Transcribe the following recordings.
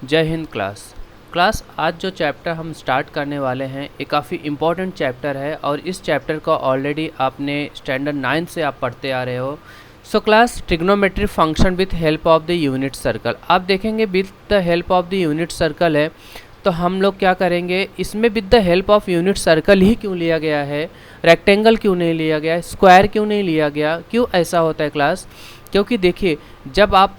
जय हिंद क्लास आज जो चैप्टर हम स्टार्ट करने वाले हैं ये काफ़ी इम्पोर्टेंट चैप्टर है और इस चैप्टर को ऑलरेडी आपने स्टैंडर्ड 9 से आप पढ़ते आ रहे हो। So class trigonometry function with help of the unit circle आप देखेंगे with the help of the unit circle है। तो हम लोग क्या करेंगे इसमें with the help of unit circle ही क्यों लिया गया है, रेक्टेंगल क्यों नहीं लिया गया, स्क्वायर क्यों नहीं लिया गया, क्यों ऐसा होता है क्लास? क्योंकि देखिए जब आप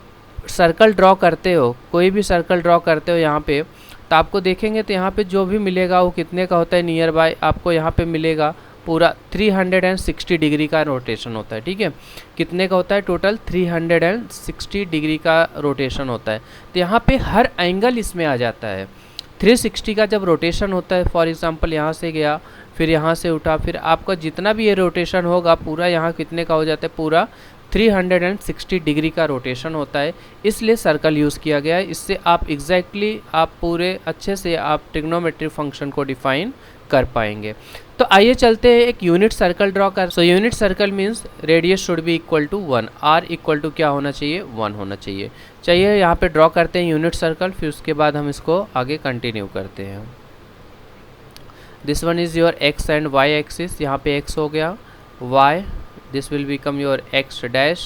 सर्कल ड्रॉ करते हो, कोई भी सर्कल ड्रॉ करते हो यहाँ पे, तो आपको देखेंगे तो यहाँ पे जो भी मिलेगा वो कितने का होता है, नियर बाय आपको यहाँ पे मिलेगा पूरा 360 डिग्री का रोटेशन होता है। ठीक है, कितने का होता है? टोटल 360 डिग्री का रोटेशन होता है। तो यहाँ पे हर एंगल इसमें आ जाता है। 360 का जब रोटेशन होता है, फॉर एग्जांपल यहाँ से गया फिर यहाँ से उठा, फिर आपका जितना भी ये रोटेशन होगा पूरा यहाँ कितने का हो जाता है, पूरा 360 डिग्री का रोटेशन होता है। इसलिए सर्कल यूज़ किया गया है। इससे आप एग्जैक्टली आप पूरे अच्छे से आप ट्रिग्नोमेट्री फंक्शन को डिफाइन कर पाएंगे। तो आइए चलते हैं एक यूनिट सर्कल ड्रॉ कर। So unit circle means radius should be equal to 1, R equal to क्या होना चाहिए, 1 होना चाहिए। चलिए यहाँ पे ड्रॉ करते हैं यूनिट सर्कल, फिर उसके बाद हम इसको आगे कंटिन्यू करते हैं। This one is your x and Y axis, यहाँ पे एक्स हो गया, Y this will become your x dash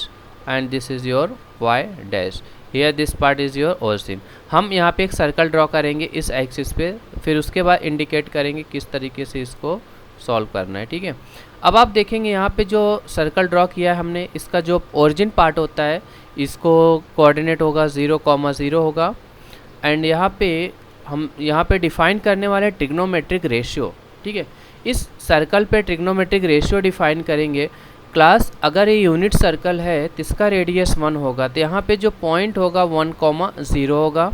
and this is your y dash, here this part is your origin। हम यहाँ पे एक सर्कल ड्रॉ करेंगे इस एक्सिस पे, फिर उसके बाद इंडिकेट करेंगे किस तरीके से इसको सॉल्व करना है। ठीक है, अब आप देखेंगे यहाँ पे जो सर्कल ड्रॉ किया है हमने, इसका जो ओरिजिन पार्ट होता है इसको कोऑर्डिनेट होगा 0,0 होगा। एंड यहाँ पे हम यहाँ पे डिफाइन करने वाले ट्रिग्नोमेट्रिक रेशियो। ठीक है, इस सर्कल पे ट्रिग्नोमेट्रिक रेशियो डिफाइन करेंगे। क्लास अगर ये यूनिट सर्कल है तो इसका रेडियस 1 होगा, तो यहाँ पे जो पॉइंट होगा 1,0 होगा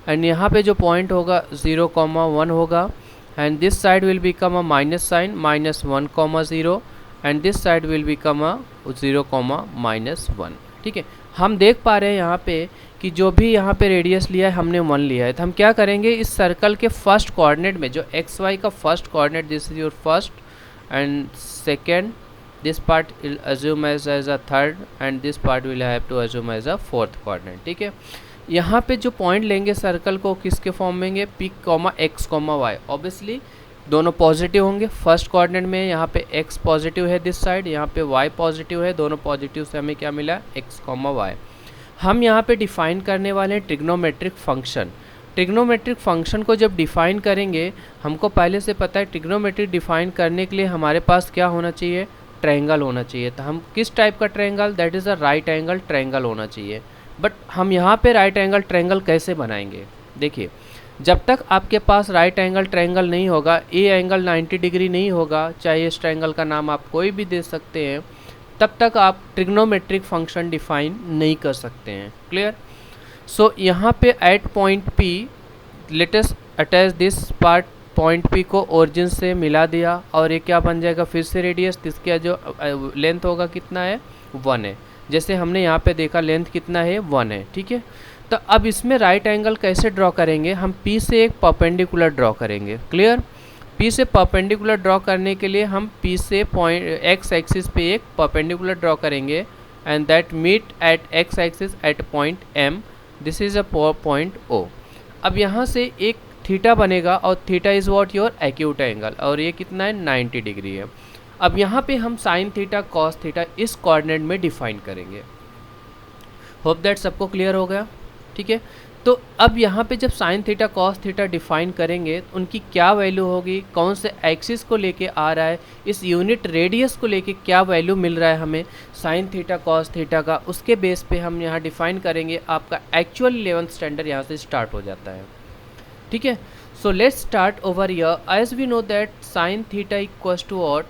एंड यहाँ पे जो पॉइंट होगा 0,1 होगा and this side will become a minus sign -1,0 and this side will become a 0,-1। ठीक है, हम देख पा रहे हैं यहाँ पे कि जो भी यहाँ पे रेडियस लिया है हमने 1 लिया है। तो हम क्या करेंगे इस सर्कल के फर्स्ट कोऑर्डिनेट में जो एक्स वाई का first coordinate, this is your first and second, this part will assume as a third and this part will have to assume as a fourth coordinate। ठीक है, यहाँ पे जो point लेंगे circle को किसके फॉर्म में लेंगे, p, x, y। ऑब्वियसली दोनों पॉजिटिव होंगे। फर्स्ट कोऑर्डिनेट में यहाँ पे x पॉजिटिव है दिस साइड, यहाँ पे y पॉजिटिव है, दोनों पॉजिटिव से हमें क्या मिला, x, y। हम यहाँ पे डिफाइन करने वाले हैं ट्रिग्नोमेट्रिक फंक्शन। ट्रिग्नोमेट्रिक फंक्शन को जब डिफाइन करेंगे, हमको पहले से पता है ट्रिग्नोमेट्रिक डिफाइन करने के लिए हमारे पास क्या होना चाहिए, ट्रायंगल होना चाहिए। तो हम किस टाइप का triangle, that is a right angle triangle होना चाहिए। बट हम यहाँ पे राइट एंगल ट्रायंगल कैसे बनाएंगे? देखिए जब तक आपके पास राइट एंगल ट्रायंगल नहीं होगा, ए एंगल 90 डिग्री नहीं होगा, चाहे इस ट्रायंगल का नाम आप कोई भी दे सकते हैं, तब तक आप ट्रिग्नोमेट्रिक फंक्शन डिफाइन नहीं कर सकते हैं। क्लियर? सो यहाँ पे at point P let us attach this part, point P को ओरिजिन से मिला दिया और ये क्या बन जाएगा, फिर से रेडियस, इसका जो लेंथ होगा कितना है, 1 है। जैसे हमने यहाँ पे देखा लेंथ कितना है, 1 है। ठीक है, तो अब इसमें राइट एंगल कैसे ड्रॉ करेंगे, हम पी से एक परपेंडिकुलर ड्रॉ करेंगे। क्लियर? पी से परपेंडिकुलर ड्रॉ करने के लिए हम पी से पॉइंट एक्स एक्सिस पे एक परपेंडिकुलर ड्रॉ करेंगे and that meet at X axis at point M, this is a point O. अब यहाँ से एक थीटा बनेगा और theta is what, your acute angle, और ये कितना है, 90 डिग्री है। अब यहाँ पे हम साइन थीटा कॉस थीटा इस कोऑर्डिनेट में डिफाइन करेंगे। होप दैट सबको क्लियर हो गया। ठीक है, तो अब यहाँ पे जब sign theta cos theta define करेंगे उनकी क्या वैल्यू होगी, कौन से एक्सिस को लेके आ रहा है, इस यूनिट रेडियस को लेके क्या वैल्यू मिल रहा है हमें साइन थीटा कॉस थीटा का, उसके बेस पे हम यहाँ डिफाइन करेंगे। आपका एक्चुअल 11th स्टैंडर्ड यहाँ से स्टार्ट हो जाता है। ठीक है, so let's start over here. As we know that sine theta equals to what,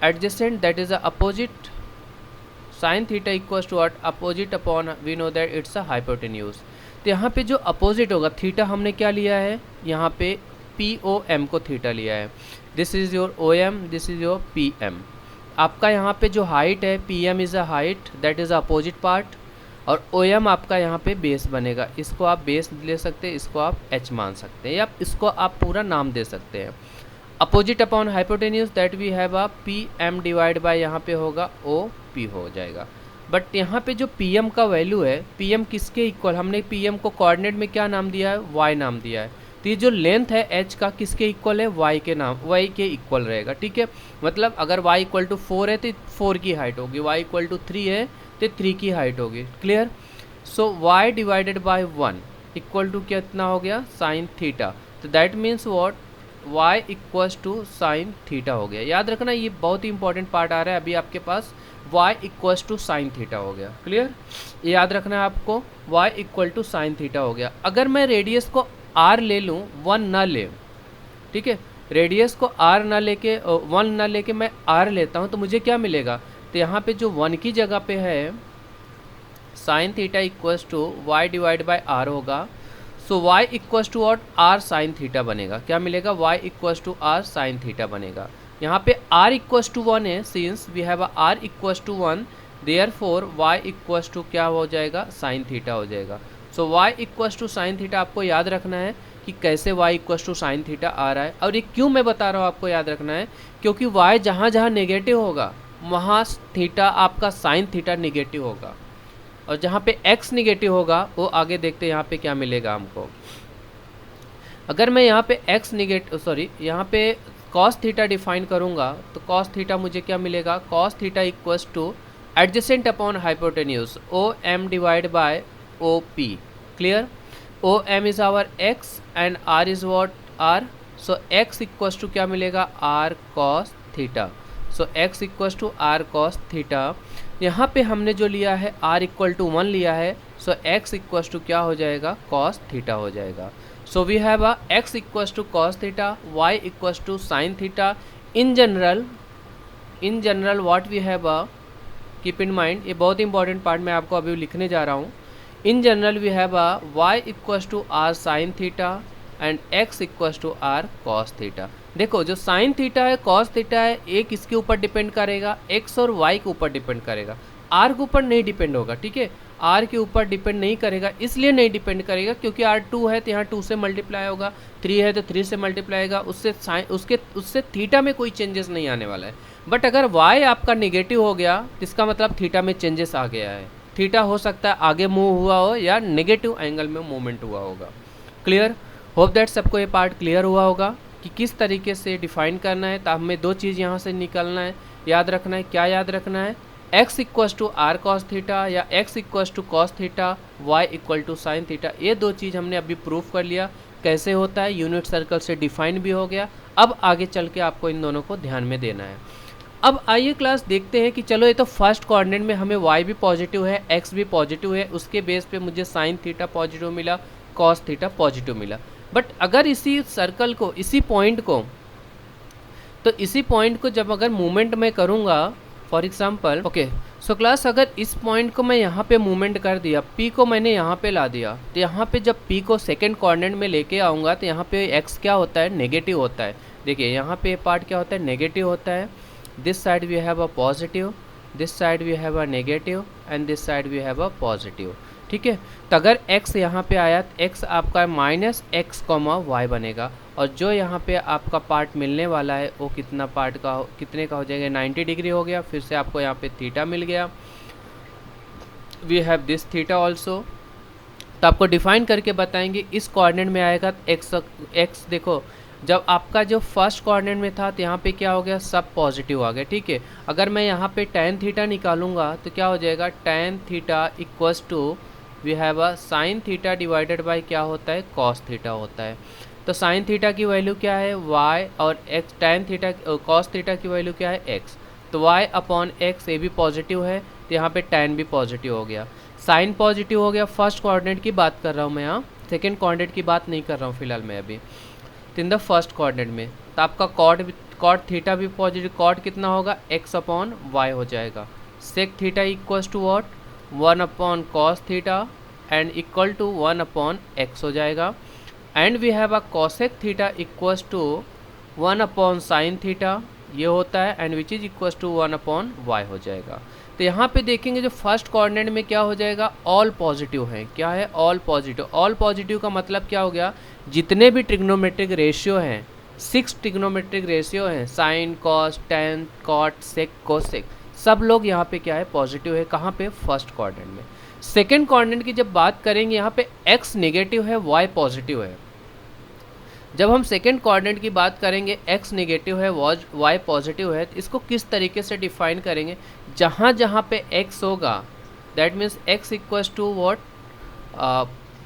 adjacent that is a opposite, sine theta equals to what, opposite upon, we know that it's a hypotenuse. तो यहाँ पे जो opposite होगा, theta हमने क्या लिया है, यहाँ पे पी ओ एम को थीटा लिया है। This is your O M, this is your P M. आपका यहाँ पे जो हाइट है, P M is a height, that is a opposite part, और ओ एम आपका यहाँ पे बेस बनेगा। इसको आप बेस ले सकते हैं, इसको आप एच मान सकते हैं, या इसको आप पूरा नाम दे सकते हैं। Opposite upon hypotenuse that we have a P M divide by यहाँ पे होगा ओ पी हो जाएगा। बट यहाँ पे जो पी एम का वैल्यू है, पी एम किसके इक्वल, हमने पी एम को कोऑर्डिनेट में क्या नाम दिया है, वाई नाम दिया है। तो ये जो लेंथ है एच का किसके इक्वल है, वाई के नाम, वाई के इक्वल रहेगा, ठीक है। मतलब अगर y इक्वल टू 4 है तो 4 की हाइट होगी, y इक्वल टू 3 है तो 3 की हाइट होगी, clear. So y divided by 1 equal to कितना हो गया, साइन थीटा। तो that means what, y equals to sine theta हो गया। याद रखना ये बहुत ही इंपॉर्टेंट पार्ट आ रहा है अभी आपके पास, y equals to sine theta हो गया, क्लियर। ये याद रखना है आपको, y equal to sine theta हो गया। अगर मैं रेडियस को r ले लूँ, 1 ना ले, ठीक है, रेडियस को r ना लेके 1 ना लेके मैं r लेता हूँ, तो मुझे क्या मिलेगा, तो यहाँ पे जो 1 की जगह पे है sine theta equals to Y divide by R होगा। सो y इक्वल्स टू और r साइन थीटा बनेगा, क्या मिलेगा, y equals to r sine theta बनेगा। यहाँ पे r इक्वल्स टू 1 है, since we have r equals to 1, therefore y equals to क्या हो जाएगा, साइन थीटा हो जाएगा। So y equals to sine theta आपको याद रखना है कि कैसे y equals to sine theta आ रहा है। और ये क्यों मैं बता रहा हूँ आपको याद रखना है, क्योंकि y जहाँ जहाँ नेगेटिव होगा वहाँ थीटा आपका साइन थीटा नेगेटिव होगा, और जहाँ पे x निगेटिव होगा वो आगे देखते हैं यहाँ पे क्या मिलेगा हमको। अगर मैं यहाँ पे x निगेटिव यहाँ पे cos थीटा डिफाइन करूँगा तो cos थीटा मुझे क्या मिलेगा, cos theta equals to adjacent upon hypotenuse O M divide by O P, clear. O M is our x and r is what r। सो x equals to क्या मिलेगा, r cos theta. So x equals to r cos theta. यहाँ पे हमने जो लिया है r equal to 1 लिया है, सो x इक्वल्स टू क्या हो जाएगा, cos थीटा हो जाएगा। So we have a x equals to cos theta, y equals to sin theta. In general what we have a, keep in mind, ये बहुत important part मैं आपको अभी लिखने जा रहा हूँ। In general we have a y equals to r sin theta and x equals to r cos theta. देखो जो साइन थीटा है, cos थीटा है, ये किसके ऊपर डिपेंड करेगा, x और y के ऊपर डिपेंड करेगा, r के ऊपर नहीं डिपेंड होगा, ठीक है। r के ऊपर डिपेंड नहीं करेगा, इसलिए नहीं डिपेंड करेगा क्योंकि r 2 है तो यहाँ 2 से मल्टीप्लाई होगा, 3 है तो 3 से मल्टीप्लाई होगा, उससे थीटा में कोई चेंजेस नहीं आने वाला है। बट अगर y आपका निगेटिव हो गया तो इसका मतलब थीटा में चेंजेस आ गया है। थीटा हो सकता है आगे मूव हुआ हो या नेगेटिव एंगल में मूवमेंट हुआ होगा, क्लियर। होप दैट सबको ये पार्ट क्लियर हुआ होगा कि किस तरीके से डिफाइन करना है। तो हमें दो चीज़ यहाँ से निकलना है, याद रखना है, क्या याद रखना है, x equals to r cos theta या x equals to cos theta, y equal to sine theta. ये दो चीज़ हमने अभी प्रूफ कर लिया कैसे होता है, यूनिट सर्कल से डिफाइन भी हो गया। अब आगे चल के आपको इन दोनों को ध्यान में देना है। अब आइए क्लास देखते हैं कि चलो ये तो फर्स्ट कोऑर्डिनेट में हमें y भी पॉजिटिव है, x भी पॉजिटिव है, उसके बेस पे मुझे साइन थीटा पॉजिटिव मिला, कॉस थीटा पॉजिटिव मिला। बट अगर इसी सर्कल को, इसी पॉइंट को जब अगर मूवमेंट में करूँगा, for example okay, so class अगर इस पॉइंट को मैं यहाँ पे मूवमेंट कर दिया, p को मैंने यहाँ पे ला दिया, तो यहाँ पे जब p को सेकेंड कोऑर्डिनेट में लेके आऊँगा तो यहाँ पे x क्या होता है, नेगेटिव होता है। देखिए यहाँ पे पार्ट क्या होता है, नेगेटिव होता है। This side we have a positive, this side we have a negative and this side we have a positive, ठीक है। तो अगर x यहाँ पे आया तो x आपका माइनस x कॉमा वाई बनेगा, और जो यहाँ पे आपका पार्ट मिलने वाला है वो कितना पार्ट का कितने का हो जाएगा, 90 डिग्री हो गया। फिर से आपको यहाँ पे थीटा मिल गया, we have this theta also. तो आपको डिफाइन करके बताएंगे इस कोऑर्डिनेट में आएगा तो x देखो जब आपका जो फर्स्ट कोऑर्डिनेट में था तो यहाँ पे क्या हो गया, सब पॉजिटिव आ गया, ठीक है। अगर मैं यहाँ पे tan थीटा निकालूंगा तो क्या हो जाएगा, tan theta equals to we have a sine theta divided by क्या होता है, cos थीटा होता है। तो साइन थीटा की वैल्यू क्या है, y, और x tan theta cos theta की वैल्यू क्या है, x। तो y अपॉन x, ये भी पॉजिटिव है तो यहाँ पे tan भी पॉजिटिव हो गया, साइन पॉजिटिव हो गया। फर्स्ट कोऑर्डिनेट की बात कर रहा हूँ मैं, यहाँ सेकेंड कोऑर्डिनेट की बात नहीं कर रहा हूँ फिलहाल मैं अभी। तो इन द फर्स्ट कोऑर्डिनेट में तो आपका कॉट थीटा भी पॉजिटिव, कॉट कितना होगा, x अपॉन वाई हो जाएगा। Sec theta equals to what, 1 upon cos theta and equal to 1 upon x हो जाएगा। And we have a cosec theta equals to 1 upon sine theta, ये होता है, and which is equals to 1 upon y हो जाएगा। तो यहाँ पे देखेंगे जो फर्स्ट कोऑर्डिनेट में क्या हो जाएगा, ऑल पॉजिटिव है। क्या है, ऑल पॉजिटिव। ऑल पॉजिटिव का मतलब क्या हो गया, जितने भी ट्रिग्नोमेट्रिक रेशियो हैं, 6 ट्रिग्नोमेट्रिक रेशियो हैं, साइन, कॉस, टेन, कॉट, सेक, कोसेक, सब लोग यहाँ पे क्या है, पॉजिटिव है। कहाँ पे, फर्स्ट क्वाड्रेंट में। सेकेंड क्वाड्रेंट की जब बात करेंगे, यहाँ पे x नेगेटिव है, y पॉजिटिव है। जब हम सेकेंड क्वाड्रेंट की बात करेंगे, x नेगेटिव है, y पॉजिटिव है, तो इसको किस तरीके से डिफाइन करेंगे, जहाँ जहाँ पे x होगा, that means x equals to what,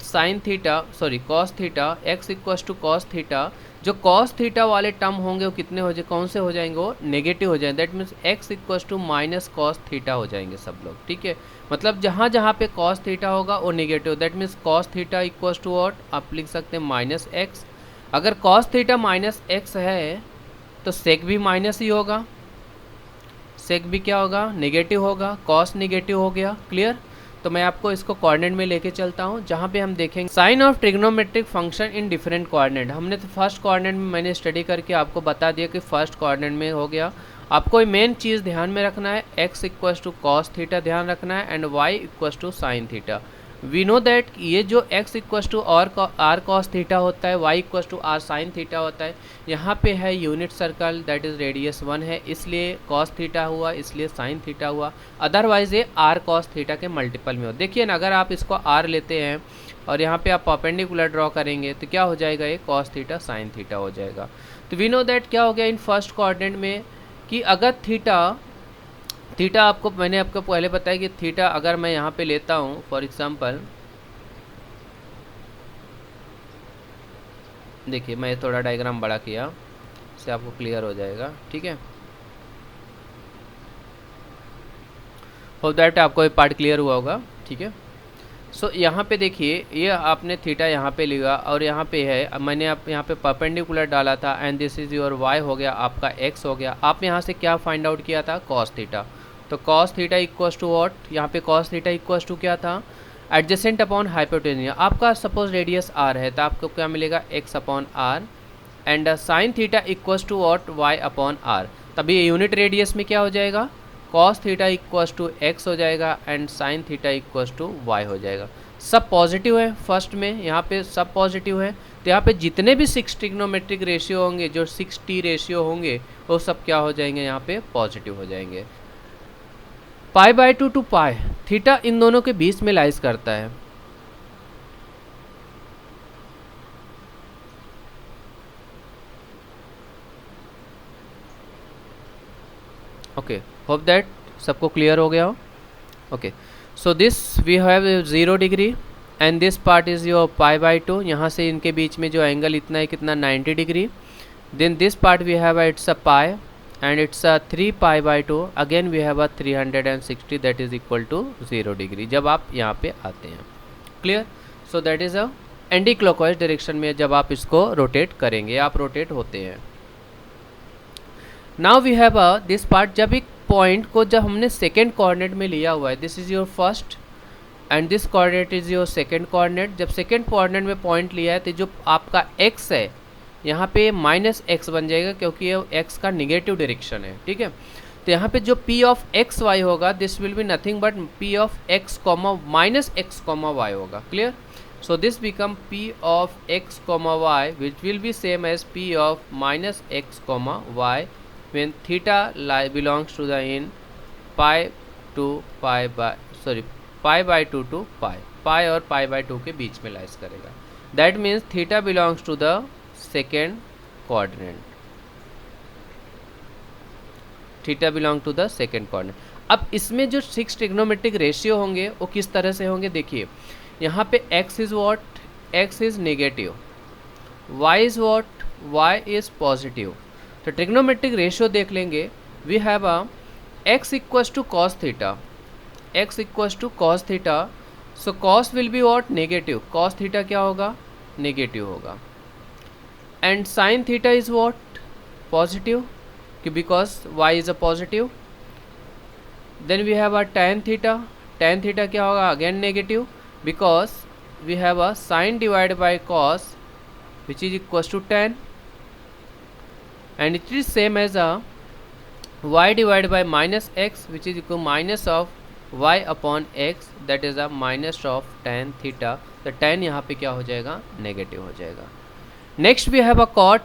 sine theta, sorry cos theta, x equals to cos theta. जो कॉस थीटा वाले टर्म होंगे वो कितने हो जाए, कौन से हो जाएंगे, वो नेगेटिव हो जाएंगे। That means x equals to minus cos theta हो जाएंगे सब लोग, ठीक है। मतलब जहाँ जहाँ पे कॉस थीटा होगा वो negative, that means cos theta equals to what, आप लिख सकते हैं माइनस एक्स। अगर कॉस थीटा माइनस एक्स है तो सेक भी माइनस ही होगा, सेक भी क्या होगा, नेगेटिव होगा, कॉस नेगेटिव हो गया। क्लियर। तो मैं आपको इसको कोऑर्डिनेट में लेके चलता हूँ, जहाँ पे हम देखेंगे sine of trigonometric function in different coordinate. हमने तो फर्स्ट कोऑर्डिनेट में मैंने स्टडी करके आपको बता दिया कि फर्स्ट कोऑर्डिनेट में हो गया। आपको मेन चीज़ ध्यान में रखना है, x equals to cos theta ध्यान रखना है, and y equals to sine theta. We know that ये जो x equals to r cos theta होता है, y equals to r sine theta होता है। यहाँ पे है unit circle, that is radius 1 है, इसलिए कॉस थीटा हुआ, इसलिए साइन थीटा हुआ। अदरवाइज ये आर कॉस थीटा के मल्टीपल में हो। देखिए ना, अगर आप इसको r लेते हैं और यहाँ पे आप परपेंडिकुलर ड्रॉ करेंगे तो क्या हो जाएगा, ये कॉस थीटा साइन थीटा हो जाएगा। तो वी नो दैट क्या हो गया इन फर्स्ट कोऑर्डिनेट में कि अगर थीटा आपको, मैंने आपको पहले बताया कि थीटा अगर मैं यहाँ पे लेता हूँ, फॉर एग्जांपल देखिए मैं थोड़ा डायग्राम बड़ा किया, इससे आपको क्लियर हो जाएगा, ठीक है। होप दैट आपको ये पार्ट क्लियर हुआ होगा, ठीक है। सो यहाँ पे देखिए, ये आपने थीटा यहाँ पे लिया और यहाँ पे है, मैंने आप यहाँ पे परपेंडिकुलर डाला था, and this is your y हो गया, आपका x हो गया। आप यहाँ से क्या फाइंड आउट किया था, कॉस थीटा। तो cos theta equals to what, यहाँ पे कॉस थीटा इक्वल्स टू क्या था, एडजेसेंट अपॉन हाइपोटेन्यूज। आपका सपोज रेडियस r है तो आपको क्या मिलेगा, x upon r, and sine theta equals to what, y upon r. तभी यूनिट रेडियस में क्या हो जाएगा, cos theta equals to x हो जाएगा, and sine theta equals to y हो जाएगा। सब पॉजिटिव है फर्स्ट में, यहाँ पे सब पॉजिटिव है। तो यहाँ पे जितने भी 6 ट्रिग्नोमेट्रिक रेशियो होंगे, जो 6t रेशियो होंगे, वो सब क्या हो जाएंगे, यहाँ पे पॉजिटिव हो जाएंगे। π/2 टू पाई, थीटा इन दोनों के बीच में लाइज करता है। ओके, होप दैट सबको क्लियर हो गया हो। Okay, so this we have 0 degree and this part is your π/2। यहाँ से इनके बीच में जो एंगल इतना है, कितना, 90 degree. Then this part we have its a pi and it's a 3π/2, again we have a 360, that is equal to 0 degree जब आप यहाँ पे आते हैं। Clear. So that is a anti clockwise direction में जब आप इसको रोटेट करेंगे, आप रोटेट होते हैं। Now we have a this part, जब एक पॉइंट को जब हमने सेकेंड कोऑर्डिनेट में लिया हुआ है, this is your first and this coordinate is your second coordinate. जब सेकेंड कोऑर्डिनेट में पॉइंट लिया है तो जो आपका x है, यहाँ पे -x बन जाएगा क्योंकि ये x का निगेटिव डायरेक्शन है, ठीक है। तो यहाँ पे जो p ऑफ एक्स वाई होगा, this will be nothing but p of x minus x y होगा। Clear. So this become p of x y which will be same as p of minus x y when theta belongs to the in π/2 to pi और π/2 के बीच में lies करेगा। That means theta belongs to the second coordinate, theta belong to the second coordinate. अब इसमें जो 6 trigonometric ratio होंगे वो किस तरह से होंगे, देखिए यहाँ पे x is what, x is negative, y is what, y is positive. तो ट्रिग्नोमेट्रिक रेशियो देख लेंगे, we have a x equals to cos theta, x equals to cos theta. So cos will be what, negative, cos theta क्या होगा, negative होगा। And sin theta is what, positive, because y is a positive. Then we have a tan theta, tan theta क्या होगा, again negative, because we have a sin divided by cos which is equals to tan, and it is same as a y divided by minus x which is equal to minus of y upon x, that is a minus of tan theta। तो tan यहाँ पे क्या हो जाएगा, negative हो जाएगा। Next we have a cot,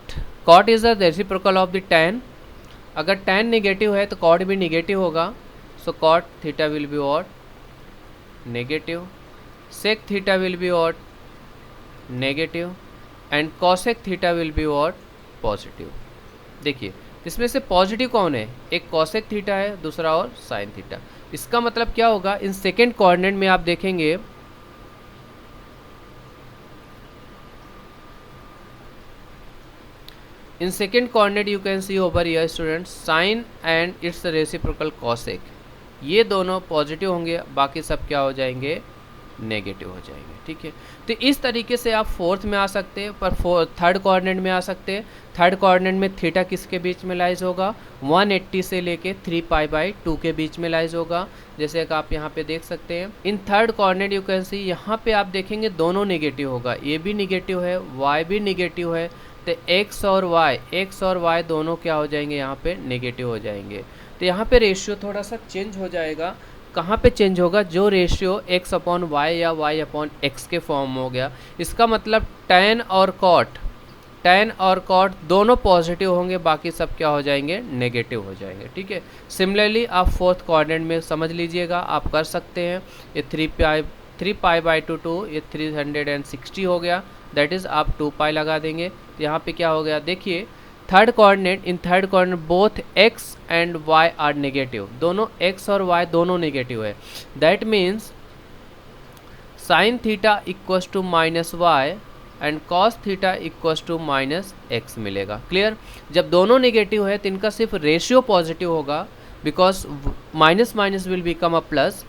cot is the reciprocal of the tan। अगर tan negative है तो कॉट भी नेगेटिव होगा। So cot theta will be what? Negative. Sec theta will be what? Negative. And cosec theta will be what? Positive. देखिए इसमें से positive कौन है? एक cosec थीटा है, दूसरा और sin थीटा। इसका मतलब क्या होगा? इन सेकेंड कोऑर्डिनेट में आप देखेंगे in second coordinate you can see over here students sin and its reciprocal cosec, ये दोनों पॉजिटिव होंगे, बाकी सब क्या हो जाएंगे? नेगेटिव हो जाएंगे। ठीक है, तो इस तरीके से आप फोर्थ में आ सकते हैं, पर थर्ड कोऑर्डिनेट में आ सकते हैं। थर्ड कोऑर्डिनेट में थीटा किसके बीच में लाइज होगा? 180 से लेके 3π/2 के बीच में लाइज होगा, जैसे कि आप यहाँ पे देख सकते हैं। इन third coordinate you can see, यहाँ पे आप देखेंगे दोनों नेगेटिव होगा, ये भी नेगेटिव है, y भी नेगेटिव है, तो x और y दोनों क्या हो जाएंगे? यहाँ पे नेगेटिव हो जाएंगे। तो यहाँ पे रेशियो थोड़ा सा चेंज हो जाएगा। कहाँ पे चेंज होगा? जो रेशियो x/y या y/x के फॉर्म हो गया, इसका मतलब tan और cot दोनों पॉजिटिव होंगे, बाकी सब क्या हो जाएंगे? नेगेटिव हो जाएंगे। ठीक है, सिमिलरली आप फोर्थ कोऑर्डिनेट में समझ लीजिएगा, आप कर सकते हैं। ये 3π/2 ये 360 हो गया, दैट इज़ आप 2π लगा देंगे। तो यहाँ पे क्या हो गया? देखिए third coordinate, in third coordinate both x and y are negative, दोनों x और y दोनों नेगेटिव है। That means sine theta equals to -y and cos theta equals to -x मिलेगा। क्लियर? जब दोनों नेगेटिव है तो इनका सिर्फ रेशियो पॉजिटिव होगा, because minus minus will become a plus.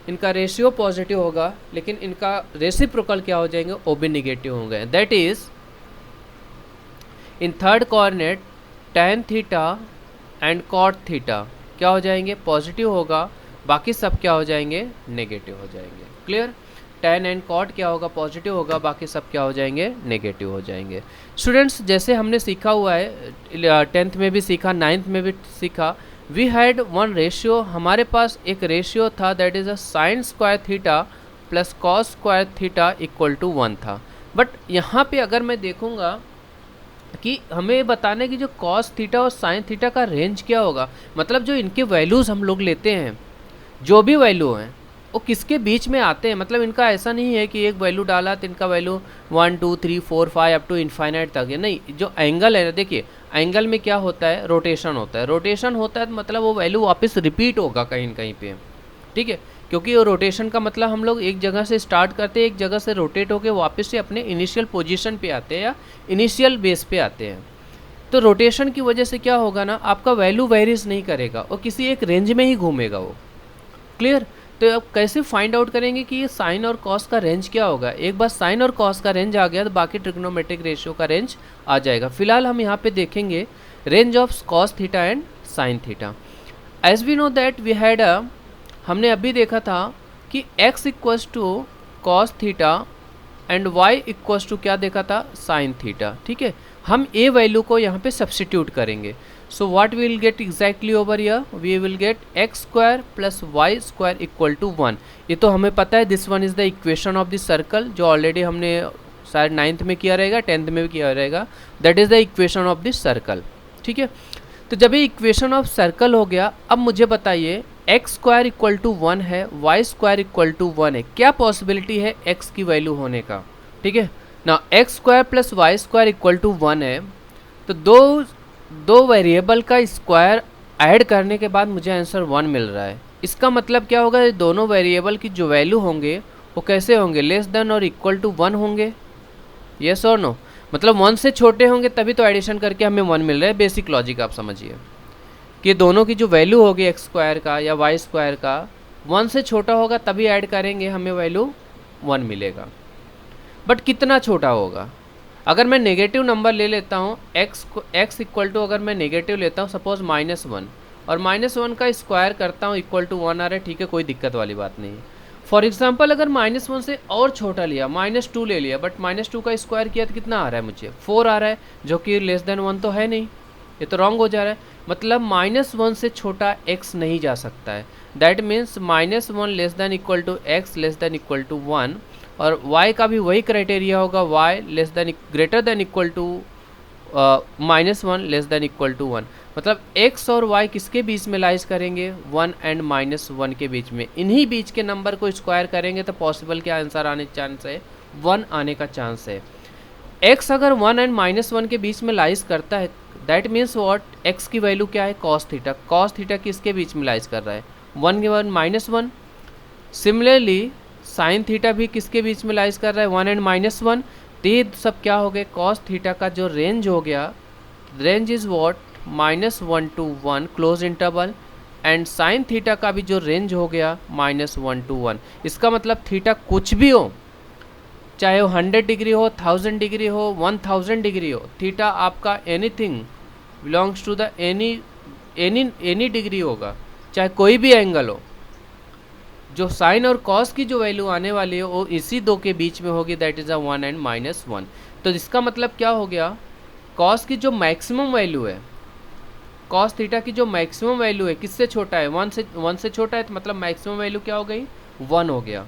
इनका रेशियो पॉजिटिव होगा, लेकिन इनका रेसिप्रोकल क्या हो जाएंगे? वो भी नेगेटिव होंगे। That is in third coordinate tan theta and cot theta क्या हो जाएंगे? पॉजिटिव होगा, बाकी सब क्या हो जाएंगे? नेगेटिव हो जाएंगे। क्लियर? tan एंड cot क्या होगा? पॉजिटिव होगा, बाकी सब क्या हो जाएंगे? नेगेटिव हो जाएंगे। स्टूडेंट्स जैसे हमने सीखा हुआ है, 10th में भी सीखा, 9th में भी सीखा, वी हैड वन रेशियो, हमारे पास एक रेशियो था, that is a sine square theta plus cos square theta equal to 1 था। बट यहाँ पे अगर मैं देखूँगा कि हमें बताने की जो कॉस थीटा और साइन थीटा का रेंज क्या होगा, मतलब जो इनके वैल्यूज़ हम लोग लेते हैं, जो भी वैल्यू हैं वो किसके बीच में आते हैं। मतलब इनका ऐसा नहीं है कि एक वैल्यू डाला तो इनका वैल्यू 1 2 3 4 5 अप टू इनफाइनाइट तक है, नहीं। जो एंगल है ना, देखिए एंगल में क्या होता है? रोटेशन होता है। रोटेशन होता है तो मतलब वो वैल्यू वापस रिपीट होगा कहीं न कहीं पे। ठीक है, क्योंकि वो रोटेशन का मतलब हम लोग एक जगह से स्टार्ट करते हैं, एक जगह से रोटेट होकर वापस से अपने इनिशियल पोजीशन पे आते हैं या इनिशियल बेस पे आते हैं। तो रोटेशन की वजह से क्या होगा ना, आपका वैल्यू वेरीज नहीं करेगा, वो किसी एक रेंज में ही घूमेगा वो। क्लियर? तो अब कैसे फाइंड आउट करेंगे कि ये साइन और कॉस का रेंज क्या होगा? एक बार साइन और कॉस का रेंज आ गया तो बाकी ट्रिग्नोमेट्रिक रेशियो का रेंज आ जाएगा। फिलहाल हम यहाँ पे देखेंगे range of cos theta and sine theta. As we know that we had हमने अभी देखा था कि x equals to cos theta and y equals to क्या देखा था? Sine theta. ठीक है, हम a वैल्यू को यहाँ पे सब्सटीट्यूट करेंगे। So what we will get exactly over here? We will get x square plus y square equal to 1। ये तो हमें पता है, this one is the equation of the circle, जो ऑलरेडी हमने शायद 9th में किया रहेगा, 10th में भी किया रहेगा। That is the equation of the circle. ठीक है, तो जब ये इक्वेशन ऑफ सर्कल हो गया, अब मुझे बताइए एक्स स्क्वायर इक्वल टू 1 है, वाई स्क्वायर इक्वल टू 1 है, क्या पॉसिबिलिटी है एक्स की वैल्यू होने का? ठीक है ना, x square plus y square equal to 1 है, तो दो वेरिएबल का स्क्वायर ऐड करने के बाद मुझे आंसर 1 मिल रहा है। इसका मतलब क्या होगा? ये दोनों वेरिएबल की जो वैल्यू होंगे वो कैसे होंगे? लेस देन और इक्वल टू 1 होंगे। येस और नो? मतलब 1 से छोटे होंगे तभी तो एडिशन करके हमें 1 मिल रहा है। बेसिक लॉजिक आप समझिए कि दोनों की जो वैल्यू होगी एक्स स्क्वायर का या वाई स्क्वायर का 1 से छोटा होगा तभी ऐड करेंगे, हमें वैल्यू 1 मिलेगा। बट कितना छोटा होगा? अगर मैं नेगेटिव नंबर ले लेता हूँ, एक्स इक्वल टू अगर मैं नेगेटिव लेता हूँ सपोज -1 और -1 का स्क्वायर करता हूँ इक्वल टू 1 आ रहा है, ठीक है, कोई दिक्कत वाली बात नहीं है। फॉर एग्जाम्पल अगर -1 से और छोटा लिया, -2 ले लिया, बट -2 का स्क्वायर किया तो कितना आ रहा है? मुझे 4 आ रहा है, जो कि लेस देन 1 तो है नहीं, ये तो रॉन्ग हो जा रहा है। मतलब -1 से छोटा x नहीं जा सकता है। That means -1 less than equal to x less than equal to 1, और y का भी वही क्राइटेरिया होगा, y less than greater than equal to -1 less than equal to 1। मतलब x और y किसके बीच में लाइज करेंगे, 1 एंड -1 के बीच में। इन्हीं बीच के नंबर को स्क्वायर करेंगे तो पॉसिबल क्या आंसर आने चांस है, 1 आने का चांस है। x अगर 1 एंड -1 के बीच में लाइज करता है दैट मीन्स व्हाट, x की वैल्यू क्या है, कॉस थीटा। कॉस थीटा किसके बीच में लाइज कर रहा है, 1 के 1 -1। सिमिलरली साइन थीटा भी किसके बीच में लाइज कर रहा है, 1 एंड -1। तो ये सब क्या हो गए, कॉस थीटा का जो रेंज हो गया, range is what, -1 to 1 close interval, and sine theta का भी जो रेंज हो गया -1 to 1। इसका मतलब थीटा कुछ भी हो, चाहे वो 100 डिग्री हो, 1000 डिग्री हो, 1000 डिग्री हो, थीटा आपका anything belongs to the any degree होगा, चाहे कोई भी एंगल हो। जो साइन और कॉस की जो वैल्यू आने वाली है वो इसी दो के बीच में होगी, दैट इज़ अ 1 एंड -1। तो इसका मतलब क्या हो गया, कॉस की जो मैक्सिमम वैल्यू है, कॉस थीटा की जो मैक्सिमम वैल्यू है किससे छोटा है, 1 से छोटा है, तो मतलब मैक्सिमम वैल्यू क्या हो गई, 1 हो गया।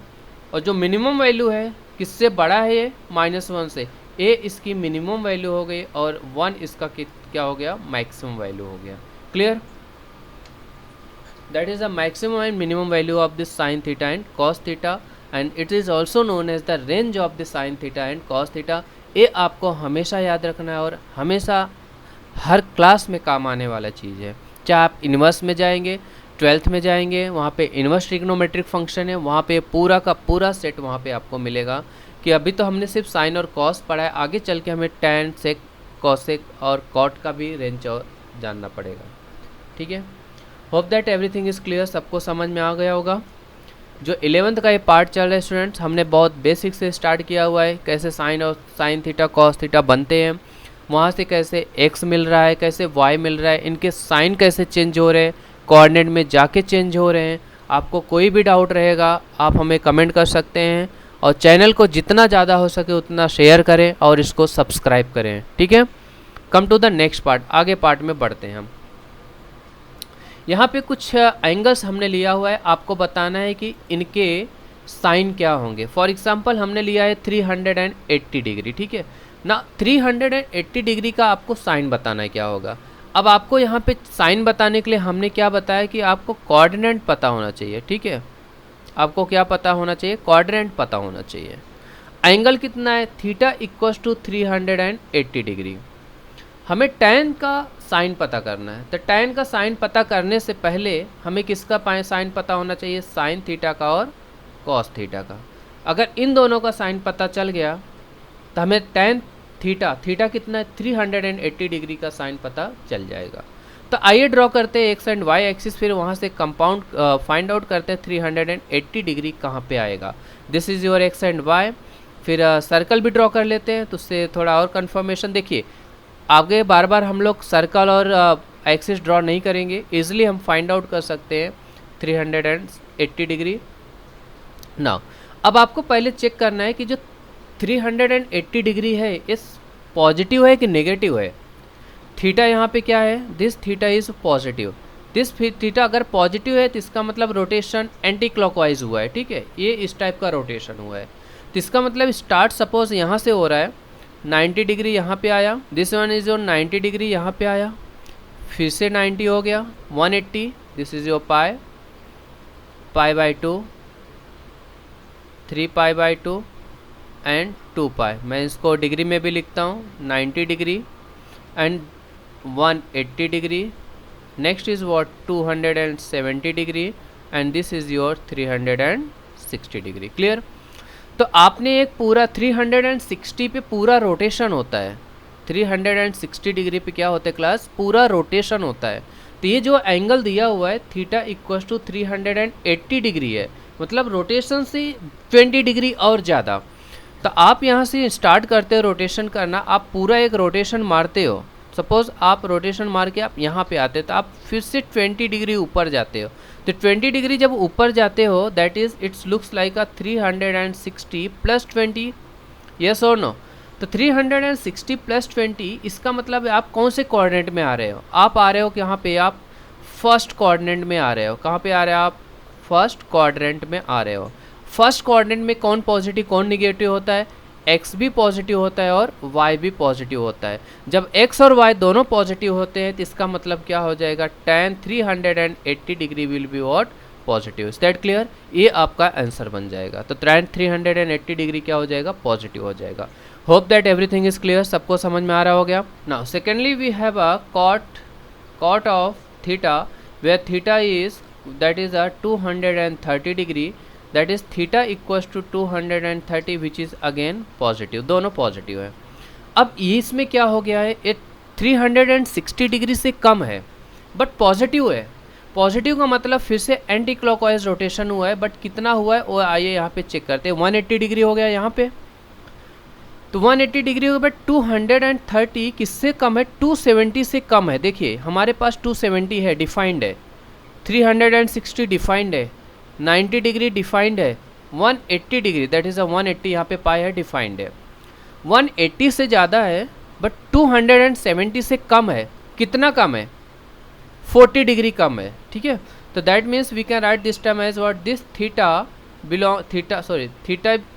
और जो मिनिमम वैल्यू है किससे बड़ा है, ये -1 से, ए इसकी मिनिमम वैल्यू हो गई और 1 इसका क्या हो गया, मैक्सिमम वैल्यू हो गया। Clear, that is the maximum and minimum value of this sin theta and cos theta, and it is also known as the range of the sin theta and cos theta। ये आपको हमेशा याद रखना है और हमेशा हर क्लास में काम आने वाला चीज़ है। चाहे आप इन्वर्स में जाएंगे, 12th में जाएंगे, वहाँ पे इन्वर्स ट्रिग्नोमेट्रिक फंक्शन है, वहाँ पे पूरा का पूरा सेट वहाँ पे आपको मिलेगा। कि अभी तो हमने सिर्फ साइन और कॉस पढ़ा है, आगे चल के हमें टैन सेक कॉसेक और कॉट का भी रेंज और जानना पड़ेगा। ठीक है, hope that everything is clear, सबको समझ में आ गया होगा। जो 11th का ये पार्ट चल रहा है स्टूडेंट्स, हमने बहुत बेसिक से स्टार्ट किया हुआ है, कैसे साइन और साइन थीटा कॉस थीटा बनते हैं, वहाँ से कैसे x मिल रहा है, कैसे y मिल रहा है, इनके साइन कैसे चेंज हो रहे हैं, कोऑर्डिनेट में जाके चेंज हो रहे हैं। आपको कोई भी डाउट रहेगा आप हमें कमेंट कर सकते हैं, और चैनल को जितना ज़्यादा हो सके उतना शेयर करें और इसको सब्सक्राइब करें। ठीक है, come to the next part, आगे पार्ट में बढ़ते हैं हम। यहाँ पे कुछ एंगल्स हमने लिया हुआ है, आपको बताना है कि इनके साइन क्या होंगे। फॉर एग्जांपल हमने लिया है 380 डिग्री, ठीक है ना, 380 डिग्री का आपको साइन बताना है क्या होगा। अब आपको यहाँ पे साइन बताने के लिए हमने क्या बताया कि आपको कोऑर्डिनेट पता होना चाहिए। ठीक है, आपको क्या पता होना चाहिए, कोऑर्डिनेट पता होना चाहिए। एंगल कितना है, थीटा इक्वल्स टू 380 डिग्री। हमें tan का साइन पता करना है, तो tan का साइन पता करने से पहले हमें किसका साइन पता होना चाहिए, साइन थीटा का और कॉस थीटा का। अगर इन दोनों का साइन पता चल गया तो हमें tan थीटा कितना है, 380 डिग्री का साइन पता चल जाएगा। तो आइए ड्रॉ करते हैं एक्स एंड वाई एक्सिस, फिर वहाँ से कंपाउंड फाइंड आउट करते हैं 380 डिग्री कहाँ पे आएगा। This is your x and y. फिर सर्कल भी ड्रॉ कर लेते हैं, तो उससे थोड़ा और कन्फर्मेशन। देखिए आगे बार बार हम लोग सर्कल और एक्सिस ड्रॉ नहीं करेंगे, इजीली हम फाइंड आउट कर सकते हैं 380 डिग्री। ना अब आपको पहले चेक करना है कि जो 380 डिग्री है इस पॉजिटिव है कि नेगेटिव है। थीटा यहाँ पे क्या है, this theta is positive. This theta अगर पॉजिटिव है तो इसका मतलब रोटेशन एंटी क्लॉकवाइज हुआ है। ठीक है, ये इस टाइप का रोटेशन हुआ है, तो इसका मतलब स्टार्ट सपोज यहाँ से हो रहा है, 90 डिग्री यहाँ पे आया, this one is your 90 degree यहाँ पे आया, फिर से 90 हो गया, 180, दिस इज योर π/2, 3π/2 एंड 2π। मैं इसको डिग्री में भी लिखता हूँ, 90 degree and 180 degree, next is what 270 degree and this is your 360 degree. Clear. तो आपने एक पूरा 360 पे पूरा रोटेशन होता है, 360 डिग्री पे क्या होता है क्लास, पूरा रोटेशन होता है। तो ये जो एंगल दिया हुआ है थीटा इक्वल्स टू 380 डिग्री है, मतलब रोटेशन से 20 डिग्री और ज़्यादा। तो आप यहाँ से स्टार्ट करते हो रोटेशन करना, आप पूरा एक रोटेशन मारते हो, सपोज आप रोटेशन मार के आप यहाँ पे आते हो तो आप फिर से 20 डिग्री ऊपर जाते हो। तो 20 डिग्री जब ऊपर जाते हो that is it's looks like a 360 + 20, yes और नो। तो 360 + 20 इसका मतलब आप कौन से कोऑर्डिनेट में आ रहे हो, आप आ रहे हो यहाँ पे, आप फर्स्ट कोऑर्डिनेट में आ रहे हो। कहाँ पे आ रहे हो आप, फर्स्ट क्वाड्रेंट में आ रहे हो। फर्स्ट क्वाड्रेंट में कौन पॉजिटिव कौन निगेटिव होता है, x भी पॉजिटिव होता है और y भी पॉजिटिव होता है। जब x और y दोनों पॉजिटिव होते हैं तो इसका मतलब क्या हो जाएगा, tan 380 degree will be what, positive. Is that clear? ये आपका आंसर बन जाएगा। तो tan 380 डिग्री क्या हो जाएगा, पॉजिटिव हो जाएगा। Hope that everything is clear, सबको समझ में आ रहा हो गया। Now secondly we have a cot of theta where theta is that is a 230 degree, that is theta equals to 230 which is again positive, दोनों पॉजिटिव है। अब ये इसमें क्या हो गया है, ये 360 डिग्री से कम है बट पॉजिटिव है। पॉजिटिव का मतलब फिर से एंटी क्लॉकवाइज रोटेशन हुआ है, बट कितना हुआ है वो आइए यहाँ पे चेक करते हैं। 180 डिग्री हो गया यहाँ पे, तो 180 डिग्री हो गया, बट 230 किससे कम है, 270 से कम है। देखिए हमारे पास 270 है, डिफाइंड है, 360 डिफाइंड है, 90 डिग्री डिफाइंड है, 180 डिग्री दैट इज़ अ 180 यहाँ पे पाया है, डिफाइंड है। 180 से ज़्यादा है बट 270 से कम है। कितना कम है, 40 डिग्री कम है। ठीक है, तो that means we can write this term as what, this theta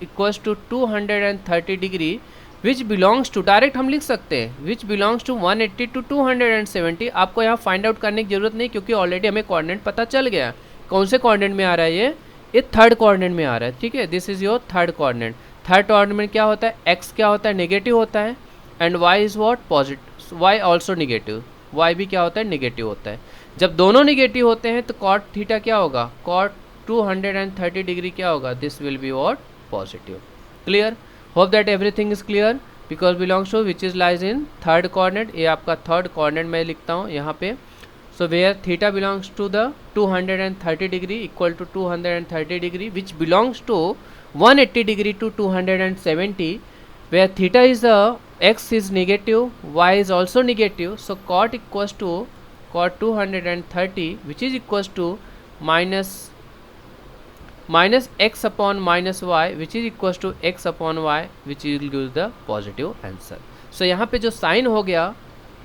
equals to 230 degree which belongs to, direct हम लिख सकते हैं विच बिलोंग्स टू 180 टू 270। आपको यहाँ फाइंड आउट करने की जरूरत नहीं क्योंकि ऑलरेडी हमें कोऑर्डिनेट पता चल गया। कौन से कोऑर्डिनेट में आ रहा है ये थर्ड कोऑर्डिनेट में आ रहा है। ठीक है, this is your third coordinate. Third coordinate में क्या होता है, एक्स क्या होता है, नेगेटिव होता है, and y is what, positive, y also negative, y भी क्या होता है, निगेटिव होता है। जब दोनों निगेटिव होते हैं तो कॉट थीटा क्या होगा, कॉट 230 डिग्री क्या होगा, this will be what, positive. Clear? Hope that everything is clear, because belongs to which is lies in third coordinate. ये आपका थर्ड कोऑर्डिनेट मैं लिखता हूँ यहाँ पे। So where theta belongs to the 230 degree equal to 230 degree which belongs to 180 degree to 270, where theta is x is negative, y is also negative, so cot equals to cot 230 which is equals to minus x upon minus y which is equals to x upon y which will give the positive answer. So यहाँ पे जो sign हो गया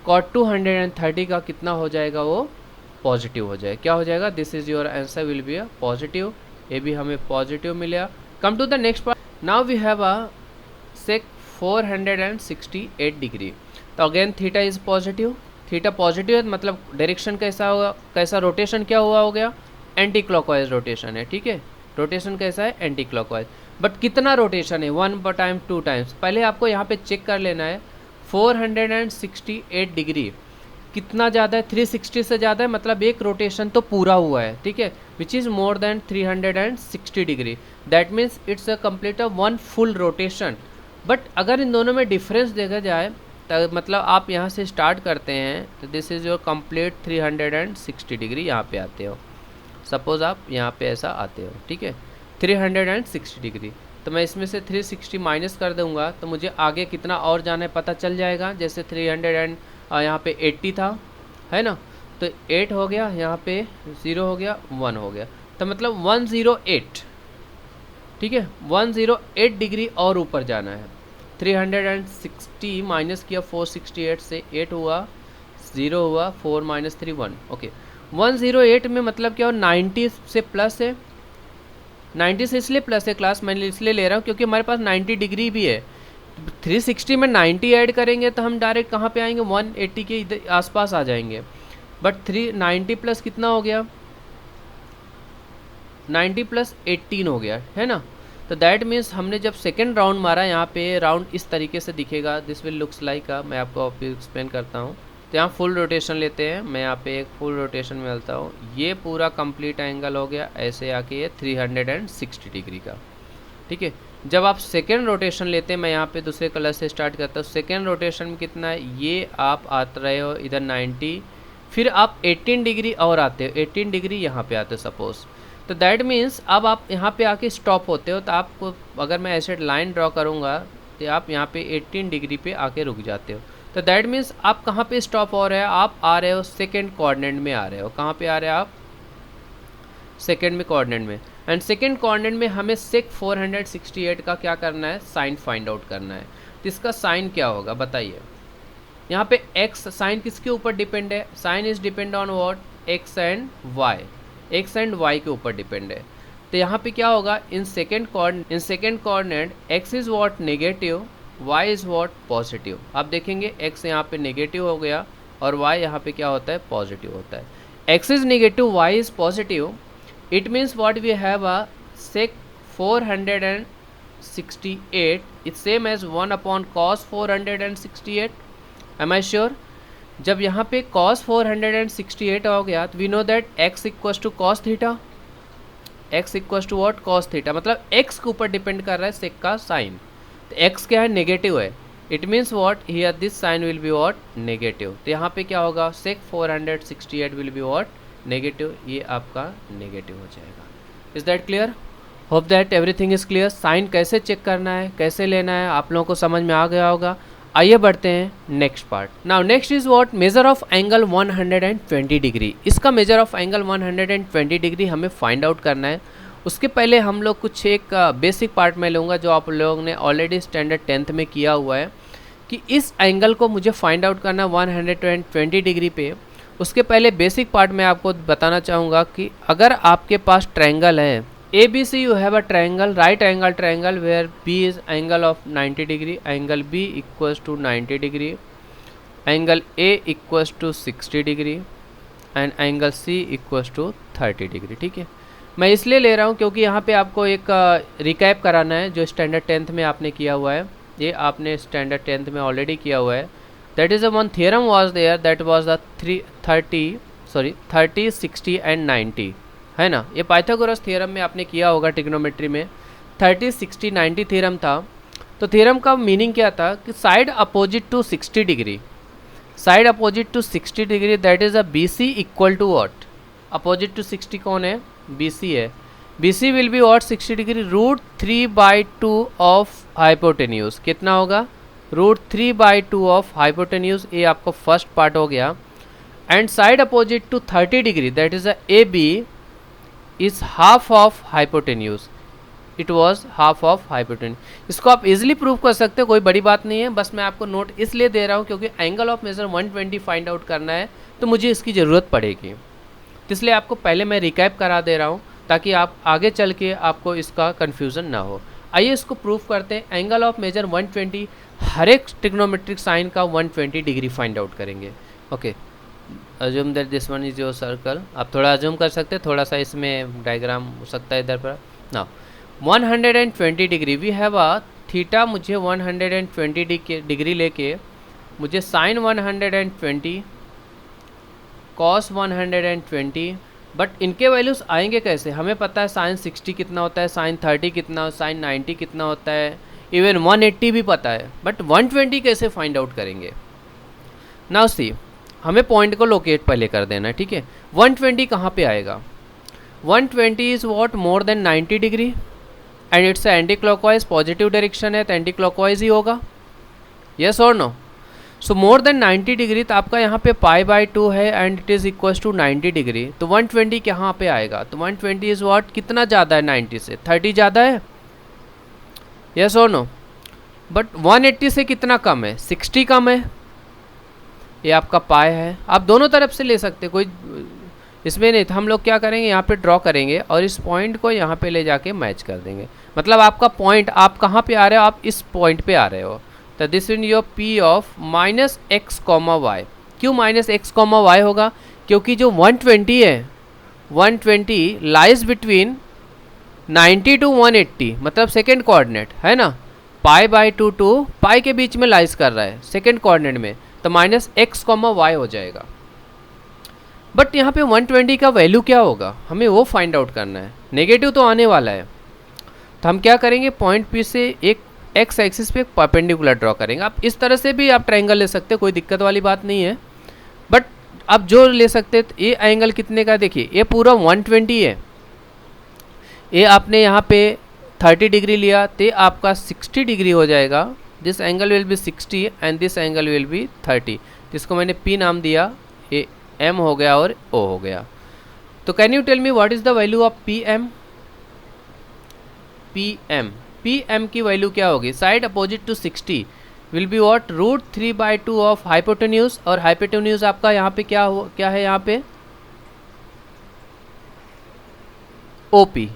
cot 230 का कितना हो जाएगा, वो पॉजिटिव हो जाएगा। क्या हो जाएगा, this is your answer will be a positive. ये भी हमें पॉजिटिव मिला। Come to the next part. Now we have a sec 468 degree. तो again theta is positive, theta positive है मतलब डायरेक्शन कैसा होगा, कैसा रोटेशन क्या हुआ हो गया, एंटी क्लॉकवाइज रोटेशन है। ठीक है, रोटेशन कैसा है, एंटी क्लॉकवाइज। बट कितना रोटेशन है, 1 टाइम 2 टाइम्स। पहले आपको यहाँ पे चेक कर लेना है 468 डिग्री कितना ज़्यादा है, 360 से ज़्यादा है, मतलब एक रोटेशन तो पूरा हुआ है। ठीक है, which is more than 360 degree, that means it's a complete a 1 full rotation. But अगर इन दोनों में डिफरेंस देखा जाए तो मतलब आप यहाँ से स्टार्ट करते हैं तो this is your complete 360 degree यहाँ पे आते हो। सपोज़ आप यहाँ पे ऐसा आते हो, ठीक है, 360 डिग्री। तो मैं इसमें से 360 माइनस कर दूँगा तो मुझे आगे कितना और जाना है पता चल जाएगा। जैसे 300 यहाँ पे 80 था, है ना, तो 8 हो गया, यहाँ पे 0 हो गया, 1 हो गया, तो मतलब 108। ठीक है, 108 डिग्री और ऊपर जाना है। 360 माइनस किया 468 से, 8 हुआ, 0 हुआ, 4 माइनस 3 1। ओके, 108 में मतलब क्या हो, 90 से प्लस है। 90 से इसलिए प्लस है क्लास, मैं इसलिए ले रहा हूँ क्योंकि हमारे पास 90 डिग्री भी है। 360 में 90 ऐड करेंगे तो हम डायरेक्ट कहाँ पे आएंगे, 180 के इधर आसपास आ जाएंगे। बट 390 प्लस कितना हो गया, 90 प्लस 18 हो गया, है ना। तो दैट मीन्स हमने जब सेकेंड राउंड मारा, यहाँ पे राउंड इस तरीके से दिखेगा, दिस विल लुक्स लाइक मैं आपको एक्सप्लेन करता हूँ। तो यहाँ फुल रोटेशन लेते हैं, मैं यहाँ पे एक फुल रोटेशन में डालता हूँ, ये पूरा कंप्लीट एंगल हो गया, ऐसे आके ये 360 डिग्री का। ठीक है, जब आप सेकेंड रोटेशन लेते हैं, मैं यहाँ पे दूसरे कलर से स्टार्ट करता हूँ। सेकेंड रोटेशन में कितना है, ये आप आते रहे हो इधर 90, फिर आप 18 डिग्री और आते हो, 18 डिग्री यहाँ पे आते हो सपोज। तो दैट मीन्स अब आप यहाँ पे आके स्टॉप होते हो। तो आपको अगर मैं ऐसे लाइन ड्रॉ करूँगा तो आप यहाँ पे 18 डिग्री पे आके रुक जाते हो। तो दैट मीन्स आप कहाँ पे स्टॉप हो रहे हो, आप आ रहे हो सेकेंड कोऑर्डिनेट में आ रहे हो। कहाँ पे आ रहे हो आप, सेकेंड में कोऑर्डिनेट में। एंड सेकेंड कोऑर्डिनेट में हमें सेक 468 का क्या करना है, साइन फाइंड आउट करना है। तो इसका साइन क्या होगा बताइए। यहाँ पे एक्स साइन किसके ऊपर डिपेंड है, sine is depend on what, x and y, x and y के ऊपर डिपेंड है। तो यहाँ पे क्या होगा, in second coordinate x is what negative, y is what positive. आप देखेंगे x यहाँ पे नेगेटिव हो गया और y यहाँ पे क्या होता है, पॉजिटिव होता है। x is negative, y is positive, it means what we have a sec 468 is same as 1 upon cos 468। Am I sure? जब यहाँ पे cos 468 हो गया तो we know that x equals to cos theta, x equals to what, cos theta. मतलब x के ऊपर depend कर रहा है सेक का साइन, तो x क्या है, नेगेटिव है। It means what, here this sine will be what, negative. तो यहाँ पे क्या होगा, sec 468 will be what, negative. ये आपका नेगेटिव हो जाएगा। Is that clear? Hope that everything is clear. Sine कैसे चेक करना है, कैसे लेना है, आप लोगों को समझ में आ गया होगा। आइए बढ़ते हैं next part. Now next is what, measure of angle 120 degree. इसका मेजर ऑफ एंगल 120 डिग्री हमें फाइंड आउट करना है। उसके पहले हम लोग कुछ एक बेसिक पार्ट में लूँगा जो आप लोगों ने ऑलरेडी स्टैंडर्ड 10th में किया हुआ है कि इस एंगल को मुझे फाइंड आउट करना 120 डिग्री पे। उसके पहले बेसिक पार्ट में आपको बताना चाहूँगा कि अगर आपके पास ट्रायंगल है ABC, you have a triangle, right angle triangle where B is angle of 90 degree, angle B equals to 90 degree, angle A equals to 60 degree and angle C equals to 30 degree। ठीक है, मैं इसलिए ले रहा हूँ क्योंकि यहाँ पे आपको एक रिकैप कराना है जो स्टैंडर्ड 10th में आपने किया हुआ है। ये आपने स्टैंडर्ड 10th में ऑलरेडी किया हुआ है। That is a one theorem was there, that was the 30, 60 and 90, है ना। ये पाइथागोरस थ्योरम में आपने किया होगा ट्रिग्नोमेट्री में, 30, 60, 90 थ्योरम था। तो थ्योरम का मीनिंग क्या था कि side opposite to 60 degree, side opposite to 60 degree, that is a BC equal to what, opposite to 60 कौन है, BC है। BC will be what, 60 degree, √3/2 of hypotenuse. कितना होगा, √3/2 ऑफ हाइपोटेन्यूज। ये आपका फर्स्ट पार्ट हो गया। And side opposite to 30 degree, that is a AB is half of hypotenuse. It was half of hypotenuse. इसको आप इजीली प्रूव कर सकते हो, कोई बड़ी बात नहीं है। बस मैं आपको नोट इसलिए दे रहा हूँ क्योंकि angle of measure 120 find out करना है तो मुझे इसकी ज़रूरत पड़ेगी, तो इसलिए आपको पहले मैं रिकैप करा दे रहा हूँ ताकि आप आगे चल के आपको इसका कन्फ्यूज़न ना हो। आइए इसको प्रूव करते हैं। एंगल ऑफ मेजर 120, हर एक ट्रिग्नोमेट्रिक साइन का 120 डिग्री फाइंड आउट करेंगे। Okay, assume that this one is your circle. आप थोड़ा अज्यूम कर सकते हैं, थोड़ा सा इसमें डायग्राम हो सकता है इधर पर। Now 120 degree, we have a theta, मुझे 120 डिग्री लेके मुझे साइन 120, कॉस 120, बट इनके वैल्यूज़ आएंगे कैसे, हमें पता है साइन 60 कितना होता है, साइन 30 कितना, साइन 90 कितना होता है, इवन 180 भी पता है, बट 120 कैसे फाइंड आउट करेंगे। नाउ सी, हमें पॉइंट को लोकेट पहले कर देना है, ठीक है। 120 कहाँ पे आएगा, 120 is what, more than 90 degree and it's anti clockwise, positive direction है तो एंटी क्लॉकवाइज ही होगा, यस और no. So more than 90 degree, तो आपका यहाँ पे π/2 है and it is equals to 90 degree, तो 120 कहाँ पे आएगा, तो 120 इज़ व्हाट, कितना ज़्यादा है 90 से, 30 ज़्यादा है, यस और नो। बट 180 से कितना कम है, 60 कम है, ये आपका पाई है। आप दोनों तरफ से ले सकते, कोई इसमें नहीं। तो हम लोग क्या करेंगे, यहाँ पे ड्रॉ करेंगे और इस पॉइंट को यहाँ पे ले जाके मैच कर देंगे। मतलब आपका पॉइंट, आप कहाँ पे आ रहे हो, आप इस पॉइंट पे आ रहे हो, तो this in your P of -x, y। क्यों -x, y होगा, क्योंकि जो 120 है, 120 लाइज बिटवीन 90 टू 180, मतलब सेकेंड कोऑर्डिनेट है ना, π/2 टू पाई के बीच में लाइज कर रहा है सेकेंड कोऑर्डिनेट में, तो -x, y हो जाएगा। बट यहाँ पे 120 का वैल्यू क्या होगा, हमें वो फाइंड आउट करना है। नेगेटिव तो आने वाला है, तो हम क्या करेंगे, पॉइंट P से एक x एक्सिस पे एक परपेंडिकुलर ड्रॉ करेंगे। आप इस तरह से भी आप ट्रायंगल ले सकते हैं, कोई दिक्कत वाली बात नहीं है। बट आप जो ले सकते हैं, ये एंगल कितने का, देखिए ये पूरा 120 है, ये आपने यहाँ पे 30 डिग्री लिया तो आपका 60 डिग्री हो जाएगा। This angle will be 60 and this angle will be 30, जिसको मैंने P नाम दिया, ये M हो गया और O हो गया। तो can you tell me what is the value of PM? PM की वैल्यू क्या होगी, side opposite to 60 will be what, √3/2 of hypotenuse, और हाइपोटेन्यूज आपका यहाँ पे क्या है यहाँ पे, OP,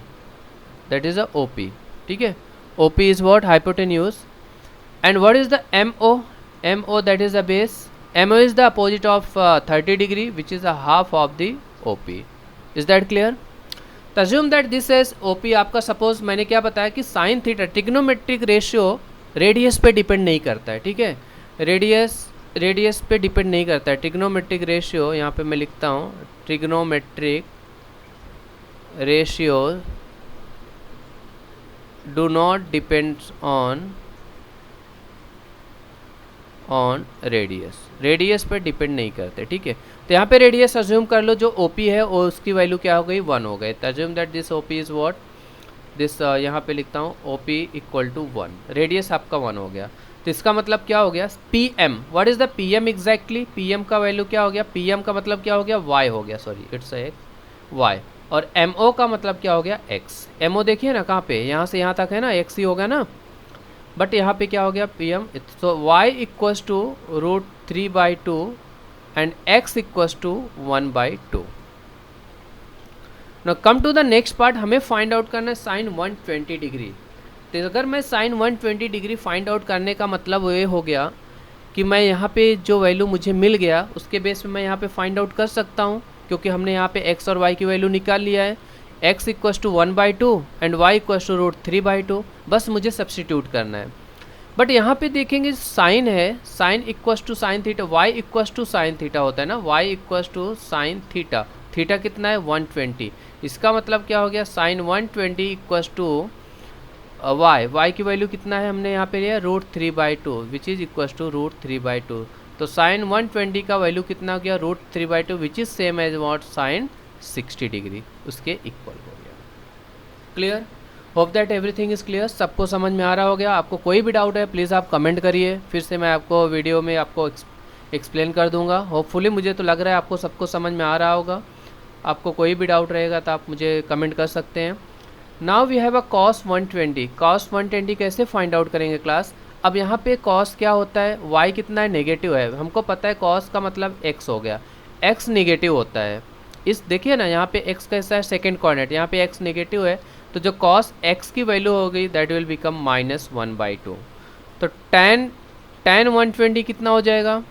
that is a OP, ठीक है। OP is what, hypotenuse. And what is the MO? MO that is the base. MO is the opposite of 30 degree which is a half of the OP। Is that clear? तो assume that this is OP आपका, suppose मैंने क्या बताया कि sine theta, trigonometric ratio radius पे depend नहीं करता है, ठीक है। रेडियस पे डिपेंड नहीं करता है। ट्रिग्नोमेट्रिक रेशियो यहाँ पे मैं लिखता हूँ, trigonometric ratio do not depends on radius पे डिपेंड नहीं करते, ठीक है। तो यहाँ पे रेडियस अज्यूम कर लो, जो OP है और उसकी वैल्यू क्या हो गई, 1 हो गई। तो assume that this OP is what, this यहाँ पे लिखता हूँ OP इक्वल टू 1, रेडियस आपका 1 हो गया। तो इसका मतलब क्या हो गया, PM, what is the PM exactly, PM का वैल्यू क्या हो गया, PM का मतलब क्या हो गया, Y हो गया, सॉरी इट्स एक Y। और MO का मतलब क्या हो गया, X। MO देखिए ना कहाँ पे, यहाँ से यहाँ तक है ना, X ही हो गया ना, बट यहाँ पे क्या हो गया, PM। तो Y equals to √3/2 and X equals to 1/2। Now come to the next part, हमें फाइंड आउट करना है साइन 120 डिग्री। तो अगर मैं साइन 120 डिग्री फाइंड आउट करने का मतलब ये हो गया कि मैं यहाँ पे जो वैल्यू मुझे मिल गया उसके बेस पे मैं यहाँ पे फाइंड आउट कर सकता हूँ, क्योंकि हमने यहाँ पे x और y की वैल्यू निकाल लिया है। x equals to 1/2 and y equals to √3/2, बस मुझे सब्सटीट्यूट करना है। बट यहाँ पे देखेंगे साइन है, sine equals to sine theta, y equals to sine theta होता है ना, y equals to sine theta, theta कितना है 120। इसका मतलब क्या हो गया, साइन 120 इक्वल्स टू y की वैल्यू कितना है हमने यहाँ पे लिया √3/2 विच इज़ इक्वल्स टू √3/2। तो साइन 120 का वैल्यू कितना हो गया, √3/2 which is same as what, sine 60 degree, उसके इक्वल हो गया। Clear? Hope that everything is clear. सबको समझ में आ रहा हो गया? आपको कोई भी डाउट है प्लीज़ आप कमेंट करिए, फिर से मैं आपको वीडियो में आपको एक्सप्लेन कर दूंगा। होपफुली मुझे तो लग रहा है आपको सबको समझ में आ रहा होगा। आपको कोई भी डाउट रहेगा तो आप मुझे कमेंट कर सकते हैं। Now we have a cos 120। cos 120 कैसे फाइंड आउट करेंगे क्लास? अब यहाँ पे cos क्या होता है, y कितना है, नेगेटिव है, हमको पता है cos का मतलब x हो गया, x नेगेटिव होता है। इस देखिए ना यहाँ पे x कैसा है, सेकेंड कोऑर्डिनेट, यहाँ पे x नेगेटिव है, तो जो cos x की वैल्यू हो गई दैट विल बिकम -1/2। तो tan 120 कितना हो जाएगा,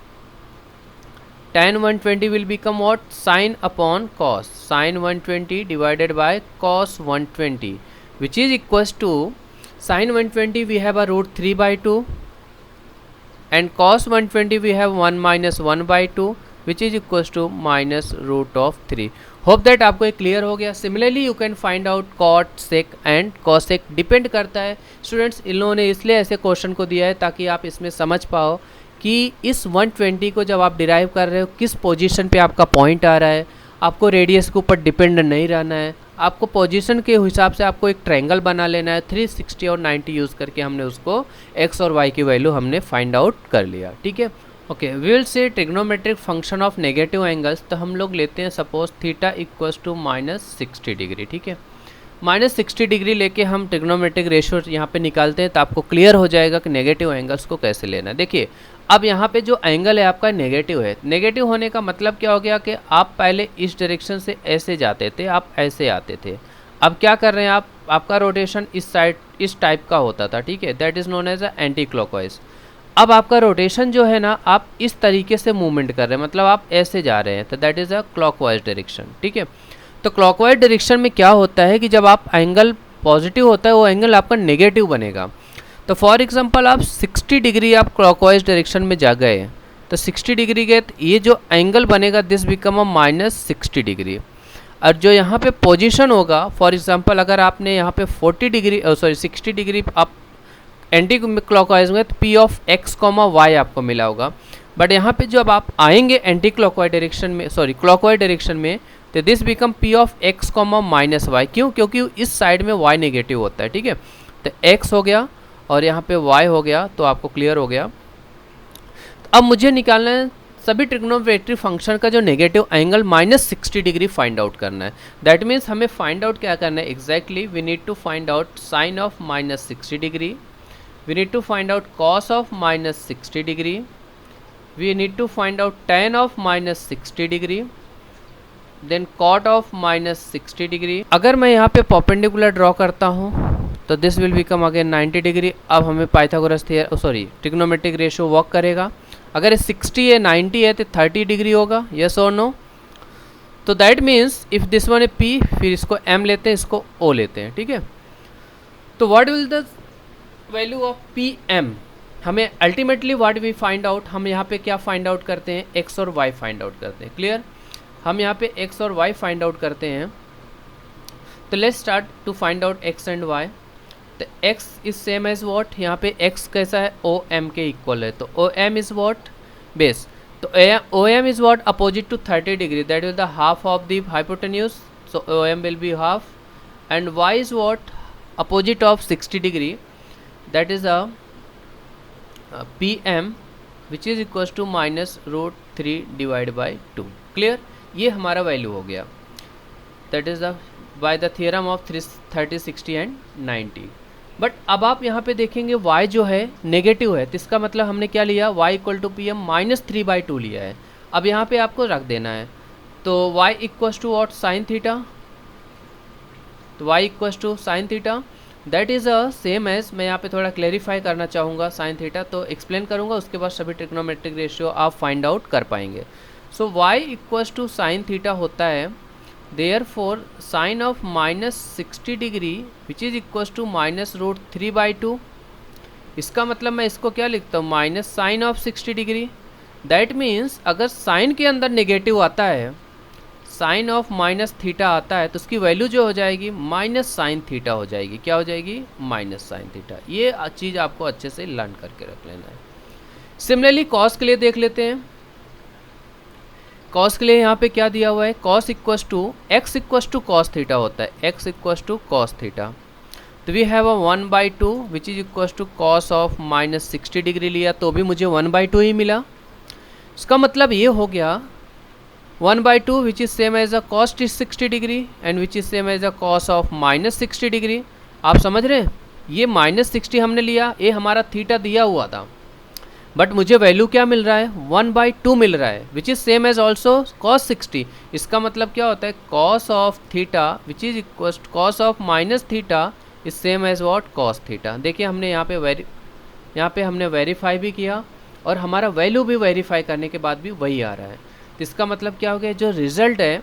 tan 120 will become what, sin upon cos, sin 120 divided by cos 120 which is equals to sin 120 we have a √3/2 and cos 120 we have 1 minus 1/2 which is equals to -√3। Hope that आपको ये clear हो गया। Similarly you can find out cot sec and cosec, depend करता है students, इन लोगों ने इसलिए ऐसे क्वेश्चन को दिया है ताकि आप इसमें समझ पाओ कि इस 120 को जब आप डिराइव कर रहे हो किस पोजीशन पे आपका पॉइंट आ रहा है। आपको रेडियस के ऊपर डिपेंड नहीं रहना है, आपको पोजीशन के हिसाब से आपको एक ट्रायंगल बना लेना है। 360 और 90 यूज़ करके हमने उसको x और y की वैल्यू हमने फाइंड आउट कर लिया, ठीक है। Okay, we will say trigonometric function of negative angles. तो हम लोग लेते हैं suppose theta equals to -60 degree, ठीक है। -60 डिग्री लेके हम ट्रिग्नोमेट्रिक रेशियो यहाँ पे निकालते हैं, तो आपको क्लियर हो जाएगा कि नेगेटिव एंगल्स को कैसे लेना है। देखिए अब यहाँ पे जो एंगल है आपका नेगेटिव है, नेगेटिव होने का मतलब क्या हो गया कि आप पहले इस डायरेक्शन से ऐसे जाते थे, आप ऐसे आते थे। अब क्या कर रहे हैं आप, आपका रोटेशन इस साइड इस टाइप का होता था, ठीक है, that is known as a anti clockwise. अब आपका रोटेशन जो है ना, आप इस तरीके से मूवमेंट कर रहे हैं, मतलब आप ऐसे जा रहे हैं, तो that is a clockwise direction, ठीक है। तो क्लॉकवाइज डायरेक्शन में क्या होता है कि जब आप एंगल पॉजिटिव होता है वो एंगल आपका नेगेटिव बनेगा। तो फॉर एग्जांपल आप 60 डिग्री आप क्लॉकवाइज डायरेक्शन में जा गए, तो 60 डिग्री गए, तो ये जो एंगल बनेगा दिस बिकम अ -60 डिग्री। और जो यहाँ पे पोजीशन होगा, फॉर एग्जांपल अगर आपने यहाँ पे 40 डिग्री 60 डिग्री आप एंटी क्लॉकवाइज में, तो P ऑफ x, y आपको मिला होगा। बट यहाँ पे जब आप आएंगे एंटी क्लॉकवाइज डायरेक्शन में, क्लॉकवाइज डायरेक्शन में, तो this become P of x, -y। क्यों? क्योंकि इस साइड में y नेगेटिव होता है, ठीक है। तो x हो गया और यहाँ पे y हो गया, तो आपको क्लियर हो गया। अब मुझे निकालना है सभी ट्रिग्नोमेट्रिक फंक्शन का जो negative angle -60 degree find out करना है। दैट मीन्स हमें फाइंड आउट क्या करना है, exactly we need to find out sine of -60 degree, we need to find out cos of -60 degree, we need to find out tan of -60 degree, then cot of -60 degree. अगर मैं यहाँ पे perpendicular draw करता हूँ तो this will become again 90 degree. अब हमें Pythagoras trigonometric ratio work करेगा। अगर 60 है 90 है तो 30 डिग्री होगा, यस और नो। तो that means if this one है P, फिर इसको M लेते हैं, इसको O लेते हैं, ठीक है। तो what will the value of PM, हमें ultimately what we find out, हम यहाँ पे क्या फाइंड आउट करते हैं, X और Y फाइंड आउट करते हैं। क्लियर, हम यहाँ पे X और Y फाइंड आउट करते हैं। तो let's start to find out X and Y। तो X is same as what, यहाँ पे X कैसा है, OM के इक्वल है। तो OM इज वॉट, बेस। तो OM is what, opposite to 30 degree, that is the half of the hypotenuse, so OM will be half. And Y is what, opposite of 60 degree, that is a PM which is equal to -√3 divide by 2। Clear, ये हमारा वैल्यू हो गया, that is the by the theorem of 30, 60 and 90। But अब आप यहाँ पे देखेंगे y जो है नेगेटिव है, तो इसका मतलब हमने क्या लिया, y इक्वल टू PM -3/2 लिया है। अब यहाँ पे आपको रख देना है, तो y equal to what, sine theta. तो y equal to sine theta, that is a same as, मैं यहाँ पे थोड़ा क्लेरिफाई करना चाहूँगा साइन थीटा, तो एक्सप्लेन करूँगा, उसके बाद सभी ट्रिग्नोमेट्रिक रेशियो आप फाइंड आउट कर पाएंगे। So y equal to sine theta होता है, therefore sine of -60 degree which is equal to -√3/2। इसका मतलब मैं इसको क्या लिखता हूँ, minus sine of 60 degree. That means अगर साइन के अंदर नेगेटिव आता है, साइन ऑफ माइनस थीटा आता है, तो उसकी वैल्यू जो हो जाएगी माइनस साइन थीटा हो जाएगी। क्या हो जाएगी, माइनस साइन थीटा। ये चीज़ आपको अच्छे से लर्न करके रख लेना है। सिमिलरली कॉस के लिए देख लेते हैं। कॉस के लिए यहाँ पे क्या दिया हुआ है, cos equals to x equals to cos theta होता है, x equals to cos theta. तो we have a 1/2 which is equals to cos of -60 degree लिया, तो भी मुझे 1/2 ही मिला। इसका मतलब ये हो गया 1/2 which is same as a cos 60 degree and which is same as a cos of -60 degree. आप समझ रहे हैं, ये -60 हमने लिया, ये हमारा थीटा दिया हुआ था, बट मुझे वैल्यू क्या मिल रहा है, 1/2 मिल रहा है, which is same as also cos 60। इसका मतलब क्या होता है, cos of theta which is equal cos of minus theta is same as what, cos theta. देखिए हमने यहाँ पे हमने वेरीफाई भी किया और हमारा वैल्यू भी वेरीफाई करने के बाद भी वही आ रहा है। तो इसका मतलब क्या हो गया, जो रिजल्ट है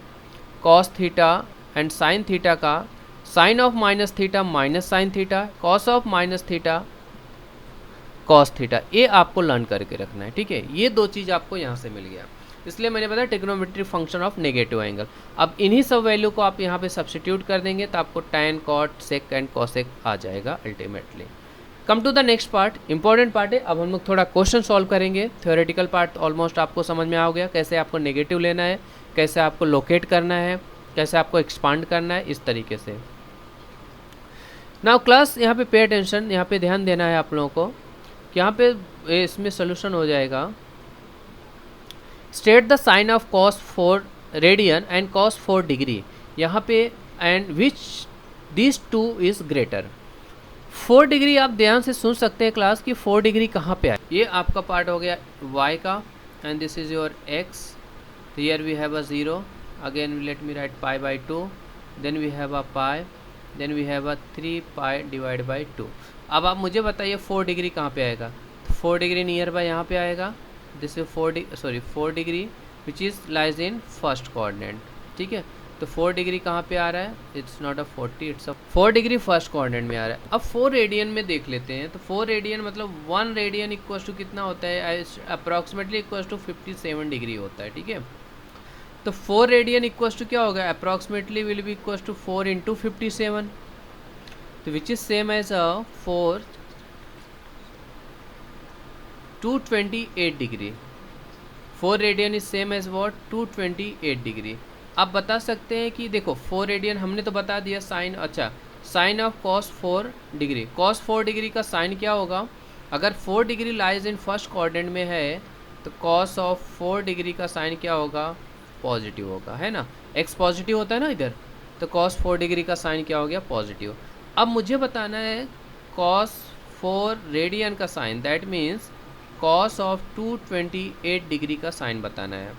cos theta and sine theta का, sine of minus theta minus sine theta, cos of minus theta cos theta, ये आपको लर्न करके रखना है, ठीक है। ये दो चीज़ आपको यहाँ से मिल गया, इसलिए मैंने बताया trigonometric function of negative angle. अब इन्हीं सब वैल्यू को आप यहाँ पे सब्स्टिट्यूट कर देंगे तो आपको tan, cot, sec and cosec आ जाएगा ultimately. Come to the next part, important part है। अब हम लोग थोड़ा क्वेश्चन सॉल्व करेंगे। थ्योरेटिकल पार्ट ऑलमोस्ट आपको समझ में आ गया, कैसे आपको नेगेटिव लेना है, कैसे आपको लोकेट करना है, कैसे आपको एक्सपांड करना है, इस तरीके से। नाउ क्लास, यहाँ पे पे अटेंशन, यहाँ पे ध्यान देना है आप लोगों को। यहाँ पे इसमें सोल्यूशन हो जाएगा, state the sine of cos 4 radian and cos 4 degree, यहाँ पे and which this two is greater. 4 degree आप ध्यान से सुन सकते हैं क्लास की 4 डिग्री कहाँ पे है। ये आपका पार्ट हो गया y का and this is your x। Here we have a 0, again let me write π/2, then we have a pi, then we have a 3π divide by 2। अब आप मुझे बताइए 4 डिग्री कहाँ पे आएगा, तो 4 डिग्री नियर बाय यहाँ पे आएगा, this is 4 degree which is lies in first coordinate, ठीक है। तो 4 डिग्री कहाँ पे आ रहा है, it's not a 40, it's a 4 degree first coordinate में आ रहा है। अब 4 रेडियन में देख लेते हैं, तो 4 रेडियन मतलब 1 रेडियन इक्वल टू कितना होता है, अप्रॉक्सीमेटली इक्वल टू 57 डिग्री होता है, ठीक है। तो 4 रेडियन इक्वल टू क्या होगा, approximately will be equal to 4 into 57, तो which is same as a 4 228 degree. 4 radian is same as what, 228 degree. आप बता सकते हैं कि देखो 4 रेडियन हमने तो बता दिया साइन, अच्छा sine of cos 4 degree, cos 4 degree का साइन क्या होगा, अगर 4 degree lies in first coordinate में है तो cos ऑफ 4 डिग्री का साइन क्या होगा, पॉजिटिव होगा, है ना, x पॉजिटिव होता है ना इधर, तो cos 4 डिग्री का साइन क्या हो गया, पॉजिटिव। अब मुझे बताना है cos 4 रेडियन का sine, that means cos of 228 degree का साइन बताना है।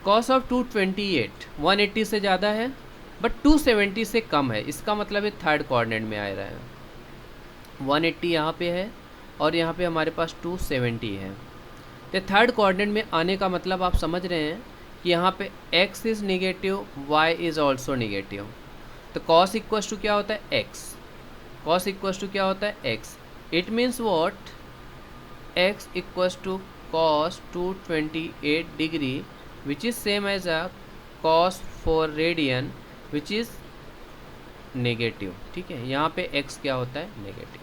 कॉस ऑफ 228 180 से ज़्यादा है बट 270 से कम है, इसका मतलब ये थर्ड कोऑर्डिनेट में आ रहा है। 180 यहाँ पे है और यहाँ पे हमारे पास 270 है। तो थर्ड कोऑर्डिनेट में आने का मतलब आप समझ रहे हैं कि यहाँ पे x is negative, y is also negative. तो cos इक्वस टू क्या होता है x, cos इक्वस टू क्या होता है x। It means what, x equals to cos 228 degree which is same as a cos 4 radian which is negative. ठीक है, यहाँ पे x क्या होता है, नेगेटिव।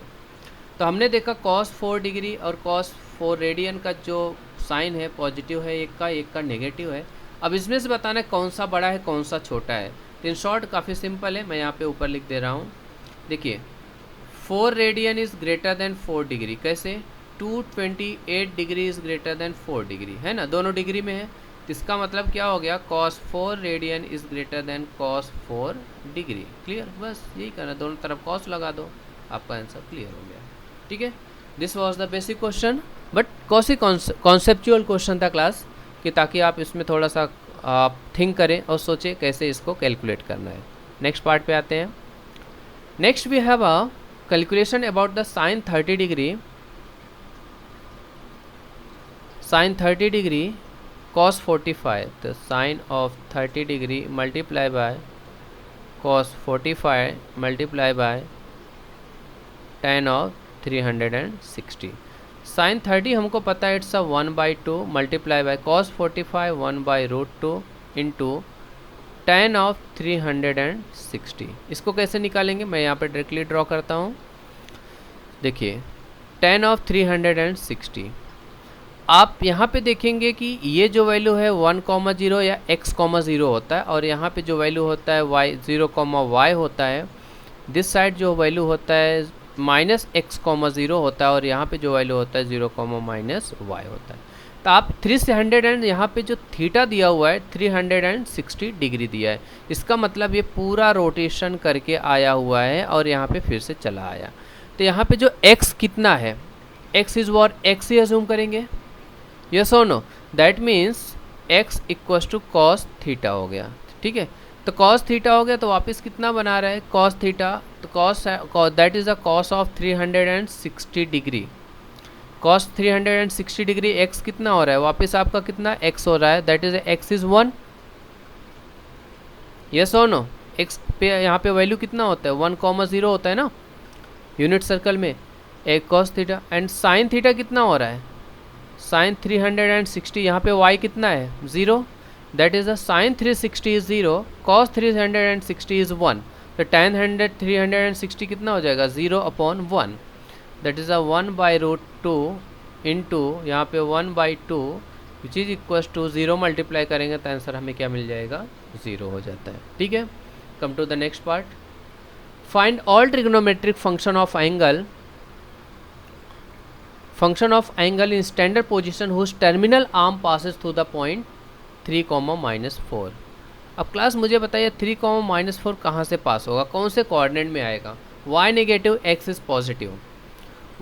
तो हमने देखा cos 4 डिग्री और cos 4 रेडियन का जो साइन है पॉजिटिव है एक का नेगेटिव है। अब इसमें से बताना है कौन सा बड़ा है कौन सा छोटा है। तो इन शॉर्ट काफ़ी सिंपल है, मैं यहाँ पे ऊपर लिख दे रहा हूँ। देखिए 4 radian is greater than 4 degree, कैसे, 228 degree is greater than 4 degree, है ना, दोनों डिग्री में है। तो इसका मतलब क्या हो गया, cos 4 radian is greater than cos 4 degree. Clear, बस यही करना, दोनों तरफ cos लगा दो, आपका आंसर क्लियर हो गया। ठीक है, this was the basic question, but Kausi conceptual question था क्लास, कि ताकि आप इसमें थोड़ा सा आप थिंक करें और सोचें कैसे इसको कैलकुलेट करना है। नेक्स्ट पार्ट पे आते हैं। Next we have a calculation about the sine 30 degree, sine 30 degree cos 45, तो sine of 30 degree multiply by cos 45 multiply by tan of 360। Sine 30 हमको पता है it's a 1/2 multiply by cos 45 1/√2 into tan of 360। इसको कैसे निकालेंगे, मैं यहाँ पे डायरेक्टली ड्रॉ करता हूँ। देखिए tan ऑफ 360, आप यहाँ पे देखेंगे कि ये जो वैल्यू है 1,0 या x,0 होता है, और यहाँ पे जो वैल्यू होता है y होता है। दिस साइड जो वैल्यू होता है -x,0 होता है, और यहाँ पे जो वैल्यू होता है 0, -y होता है। तो आप 300 एंड यहाँ पे जो थीटा दिया हुआ है 360 डिग्री दिया है, इसका मतलब ये पूरा रोटेशन करके आया हुआ है और यहाँ पे फिर से चला आया। तो यहाँ पे जो x कितना है, x इज़ वॉट, x ही अज्यूम करेंगे, यस और no, that means x equals to cos theta हो गया। ठीक है, तो cos थीटा हो गया, तो वापस कितना बना रहा है cos थीटा, तो cos that is a cos of 360 degree, cos 360 degree x कितना हो रहा है, वापस आपका कितना x हो रहा है, that is x is 1, yes और नो। x पे यहाँ पे वैल्यू कितना होता है 1,0 होता है ना यूनिट सर्कल में, एक cos theta, and sine theta कितना हो रहा है, साइन 360, यहाँ पे y कितना है 0, that is a sine 360 is 0, cos 360 is 1, तो tan 360 कितना हो जाएगा 0/1, दैट इज़ अ 1/√2 इंटू यहाँ पे 1/2 which is equals to 0 multiply करेंगे तो आंसर हमें क्या मिल जाएगा, 0 हो जाता है। ठीक है, come to the next part. Find all trigonometric function of angle, function of angle in standard position whose terminal arm passes through the point 3, -4। अब क्लास मुझे बताइए 3, -4 कहाँ से पास होगा, कौन से कोऑर्डिनेट में आएगा, y negative x is positive,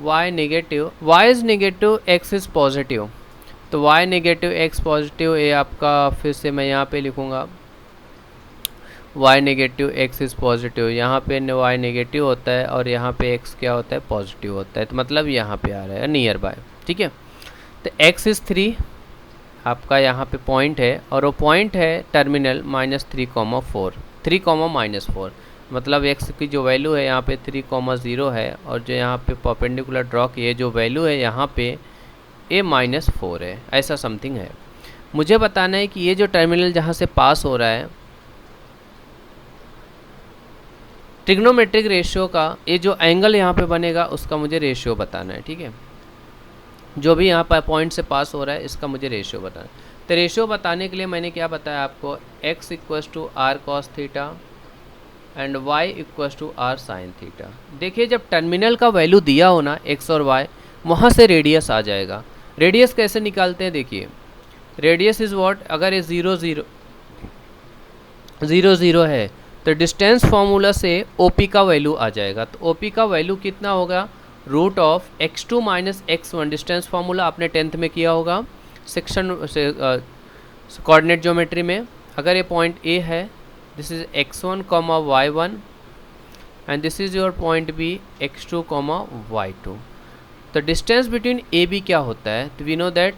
y negative y is negative x is positive, तो y नेगेटिव x पॉजिटिव, ये आपका फिर से मैं यहाँ पे लिखूँगा y negative x is positive, यहाँ पे y नेगेटिव होता है और यहाँ पे x क्या होता है, पॉजिटिव होता है, तो मतलब यहाँ पे आ रहा है नियर बाय। ठीक है, तो x इज़ 3 आपका यहाँ पे पॉइंट है, और वो पॉइंट है टर्मिनल -3,4, 3,-4, मतलब x की जो वैल्यू है यहाँ पे 3,0 है, और जो यहाँ पे परपेंडिकुलर ड्रॉ किए जो वैल्यू है यहाँ पे ये -4 है, ऐसा समथिंग है। मुझे बताना है कि ये जो टर्मिनल जहाँ से पास हो रहा है, ट्रिग्नोमेट्रिक रेशियो का ये जो एंगल यहाँ पे बनेगा उसका मुझे रेशियो बताना है। ठीक है, जो भी यहाँ पर पॉइंट से पास हो रहा है इसका मुझे रेशियो बताना है। तो रेशियो बताने के लिए मैंने क्या बताया आपको, x equals to r cos theta and y equals to r sine theta. देखिए जब टर्मिनल का वैल्यू दिया हो ना x और y, वहाँ से रेडियस आ जाएगा। रेडियस कैसे निकालते हैं, देखिए रेडियस इज़ व्हाट, अगर ये 0, 0 है तो डिस्टेंस फार्मूला से OP का वैल्यू आ जाएगा। तो OP का वैल्यू कितना होगा, root of x2 - x1, distance formula आपने 10th में किया होगा, सेक्शन से कोऑर्डिनेट ज्योमेट्री में अगर ये पॉइंट ए है, this is x1 comma y1 and this is your point B x2 comma y2। तो डिस्टेंस बिटवीन ए बी क्या होता है, तो we know that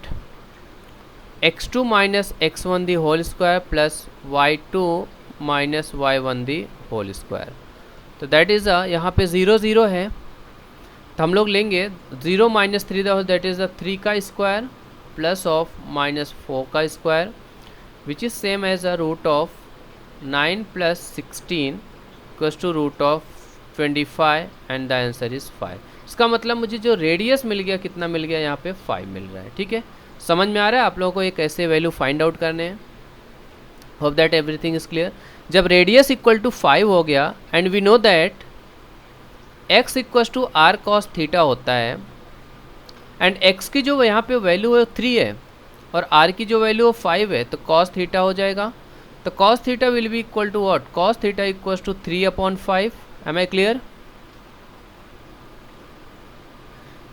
x2 minus x1 the whole square plus y2 minus y1 the whole square. तो that is यहाँ पे 0 0 है, तो हम लोग लेंगे 0 माइनस 3 दैट इज़ 3 का स्क्वायर प्लस ऑफ माइनस 4 का square which is same as a root of 9 plus 16 equals to root of 25 and the answer is 5। इसका मतलब मुझे जो रेडियस मिल गया कितना मिल गया, यहाँ पे 5 मिल रहा है। ठीक है, समझ में आ रहा है आप लोगों को ये कैसे वैल्यू फाइंड आउट करने हैं। Hope that everything is clear. जब रेडियस इक्वल टू 5 हो गया and we know that x equals to r cos theta होता है एंड x की जो यहाँ पे वैल्यू है 3 है और r की जो वैल्यू 5 है, तो cos थीटा हो जाएगा। तो cos theta will be equal to what, cos theta equals to 3/5। Am I clear?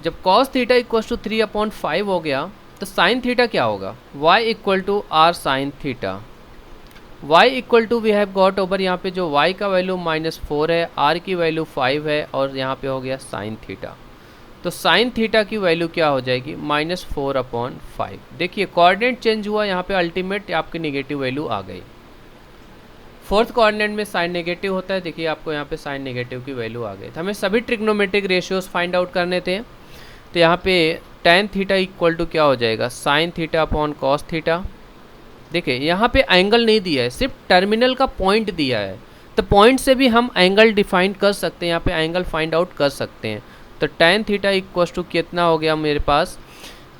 जब cos थीटा इक्वल्स टू 3/5 हो गया तो sin थीटा क्या होगा, y equal to r sine theta. y equal to we have got over यहाँ पे जो y का वैल्यू -4 है, r की वैल्यू 5 है और यहाँ पे हो गया sin थीटा। तो sin थीटा की वैल्यू क्या हो जाएगी, -4/5। देखिए कोऑर्डिनेट चेंज हुआ, यहाँ पे अल्टीमेट आपकी नेगेटिव वैल्यू आ गई। फोर्थ कोऑर्डिनेट में साइन नेगेटिव होता है, देखिए आपको यहाँ पे साइन नेगेटिव की वैल्यू आ गई। तो हमें सभी ट्रिग्नोमेट्रिक रेशियोज फाइंड आउट करने थे। तो यहाँ पे tan थीटा इक्वल टू क्या हो जाएगा, sin theta upon cos theta. देखिए यहाँ पे एंगल नहीं दिया है, सिर्फ टर्मिनल का पॉइंट दिया है। तो पॉइंट से भी हम एंगल डिफाइन कर सकते हैं, यहाँ पे एंगल फाइंड आउट कर सकते हैं। तो tan थीटा इक्वल टू कितना हो गया मेरे पास,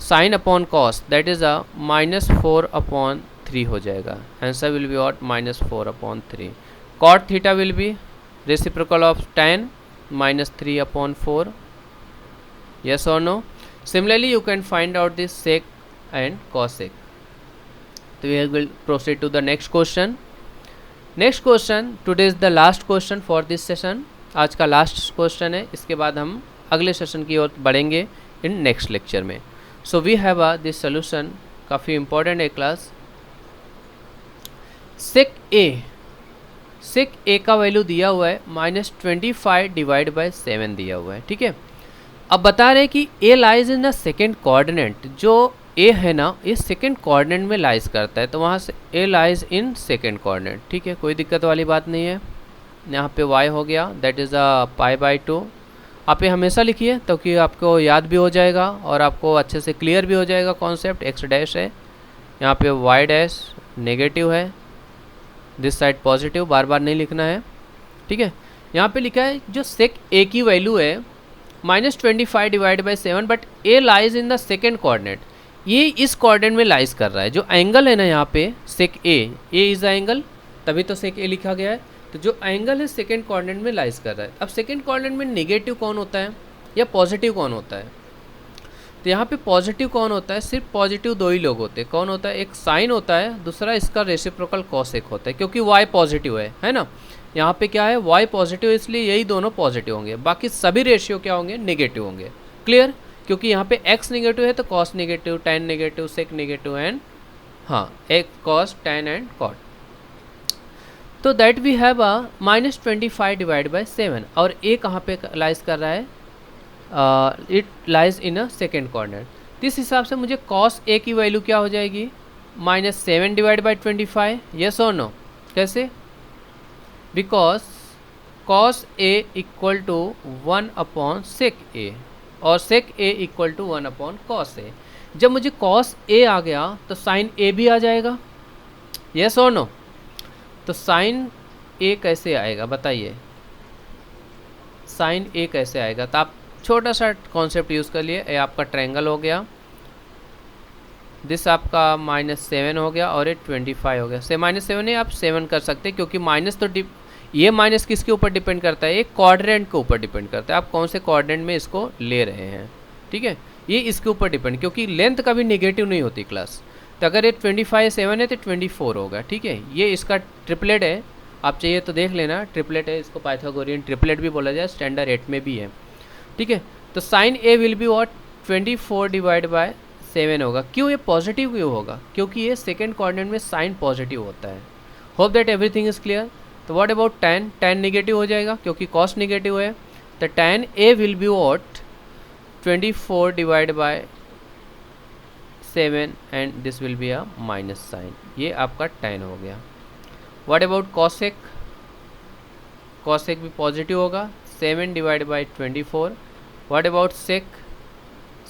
sin upon cos that is -4/3 हो जाएगा। Answer will be what, -4/3। cot theta will B reciprocal of tan -3/4। yes or no? Similarly you can find out this sec and cosec. So we will proceed to the next question. Next question, today is the last question for this session. आज का last question है, इसके बाद हम अगले session की ओर बढ़ेंगे इन next lecture में। So we have this solution, काफ़ी इंपॉर्टेंट है क्लास। सेक ए का वैल्यू दिया हुआ है -25 डिवाइड बाय 7 दिया हुआ है। ठीक है, अब बता रहे हैं कि A lies in the second coordinate. जो ए है ना, ये सेकेंड कोऑर्डिनेट में लाइज करता है, तो वहाँ से ए लाइज इन सेकेंड कोऑर्डिनेट। ठीक है, कोई दिक्कत वाली बात नहीं है। यहाँ पे y हो गया दैट इज़ π/2। आप ये हमेशा लिखिए ताकि आपको याद भी हो जाएगा और आपको अच्छे से क्लियर भी हो जाएगा कॉन्सेप्ट। x डैश है, यहाँ पे y डैश नेगेटिव है, दिस साइड पॉजिटिव, बार बार नहीं लिखना है। ठीक है, यहाँ पे लिखा है जो सेक ए की वैल्यू है -25 divide by 7, but A lies in the second coordinate. ये इस कोऑर्डिनेट में लाइज कर रहा है। जो एंगल है ना यहाँ पे सेक ए इज द एंगल, तभी तो सेक ए लिखा गया है। तो जो एंगल है सेकेंड कोऑर्डिनेट में लाइज कर रहा है। अब सेकेंड कोऑर्डिनेट में नेगेटिव कौन होता है या पॉजिटिव कौन होता है, तो यहाँ पे पॉजिटिव कौन होता है, सिर्फ पॉजिटिव दो ही लोग होते हैं। कौन होता है, एक साइन होता है, दूसरा इसका रेसिप्रोकल कॉसेक होता है, क्योंकि y पॉजिटिव है ना। यहाँ पे क्या है, y पॉजिटिव, इसलिए यही दोनों पॉजिटिव होंगे, बाकी सभी रेशियो क्या होंगे, नेगेटिव होंगे। क्लियर, क्योंकि यहाँ पे x नेगेटिव है तो cos negative, tan negative, sec negative and एक cos, tan एंड cot। तो that we have -25 divide by 7 और a कहाँ पे लाइज कर रहा है, it lies in a second coordinate. इस हिसाब से मुझे cos a की वैल्यू क्या हो जाएगी, -7 डिवाइड बाई 25। येस और नो, कैसे, because cos a equal to 1/sec a और sec a equal to 1/cos a। जब मुझे cos a आ गया तो sin a भी आ जाएगा। येस और नो, तो sin a कैसे आएगा बताइए, sin a कैसे आएगा। तो आप छोटा सा कॉन्सेप्ट यूज़ कर लिए, ये आपका ट्रायंगल हो गया, दिस आपका -7 हो गया और ये 25 हो गया। से -7 है, आप 7 कर सकते हैं, क्योंकि माइनस तो ये माइनस किसके ऊपर डिपेंड करता है, एक कोऑर्डिनेट के ऊपर डिपेंड करता है, आप कौन से कोऑर्डिनेट में इसको ले रहे हैं। ठीक है, ये इसके ऊपर डिपेंड, क्योंकि लेंथ कभी नेगेटिव नहीं होती क्लास। तो अगर ये 25 7 है तो 24 होगा। ठीक है, ये इसका ट्रिपलेट है, आप चाहिए तो देख लेना, ट्रिपलेट है, इसको पाइथागोरियन ट्रिपलेट भी बोला जाए, स्टैंडर्ड 8 में भी है। ठीक है, तो sine A will be what, 24 divide by 7 होगा। क्यों ये पॉजिटिव क्यों होगा? क्योंकि ये सेकेंड कोऑर्डिनेट में साइन पॉजिटिव होता है। Hope that everything is clear. तो what about tan? tan negative हो जाएगा क्योंकि cos निगेटिव है। तो tan A will be what? 24 divide by 7 and this will be a minus sine. ये आपका tan हो गया। What about cosec? cosec भी पॉजिटिव होगा, 7 divide by 24। What about sec?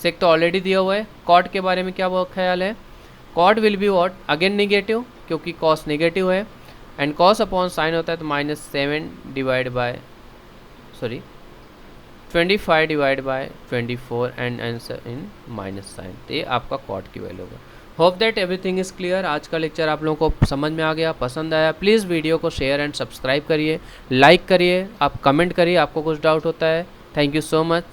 sec तो ऑलरेडी दिया हुआ है। cot के बारे में क्या वो ख्याल है? cot will be what? Again negative क्योंकि cos निगेटिव है एंड cos अपॉन साइन होता है तो -7 divide by 25 divide by 24 and answer in minus sine. तो ये आपका cot की वैल्यू होगा। Hope that everything is clear. आज का लेक्चर आप लोगों को समझ में आ गया, पसंद आया। प्लीज़ वीडियो को शेयर एंड सब्सक्राइब करिए, लाइक करिए, आप कमेंट करिए आपको कुछ डाउट होता है। Thank you so much.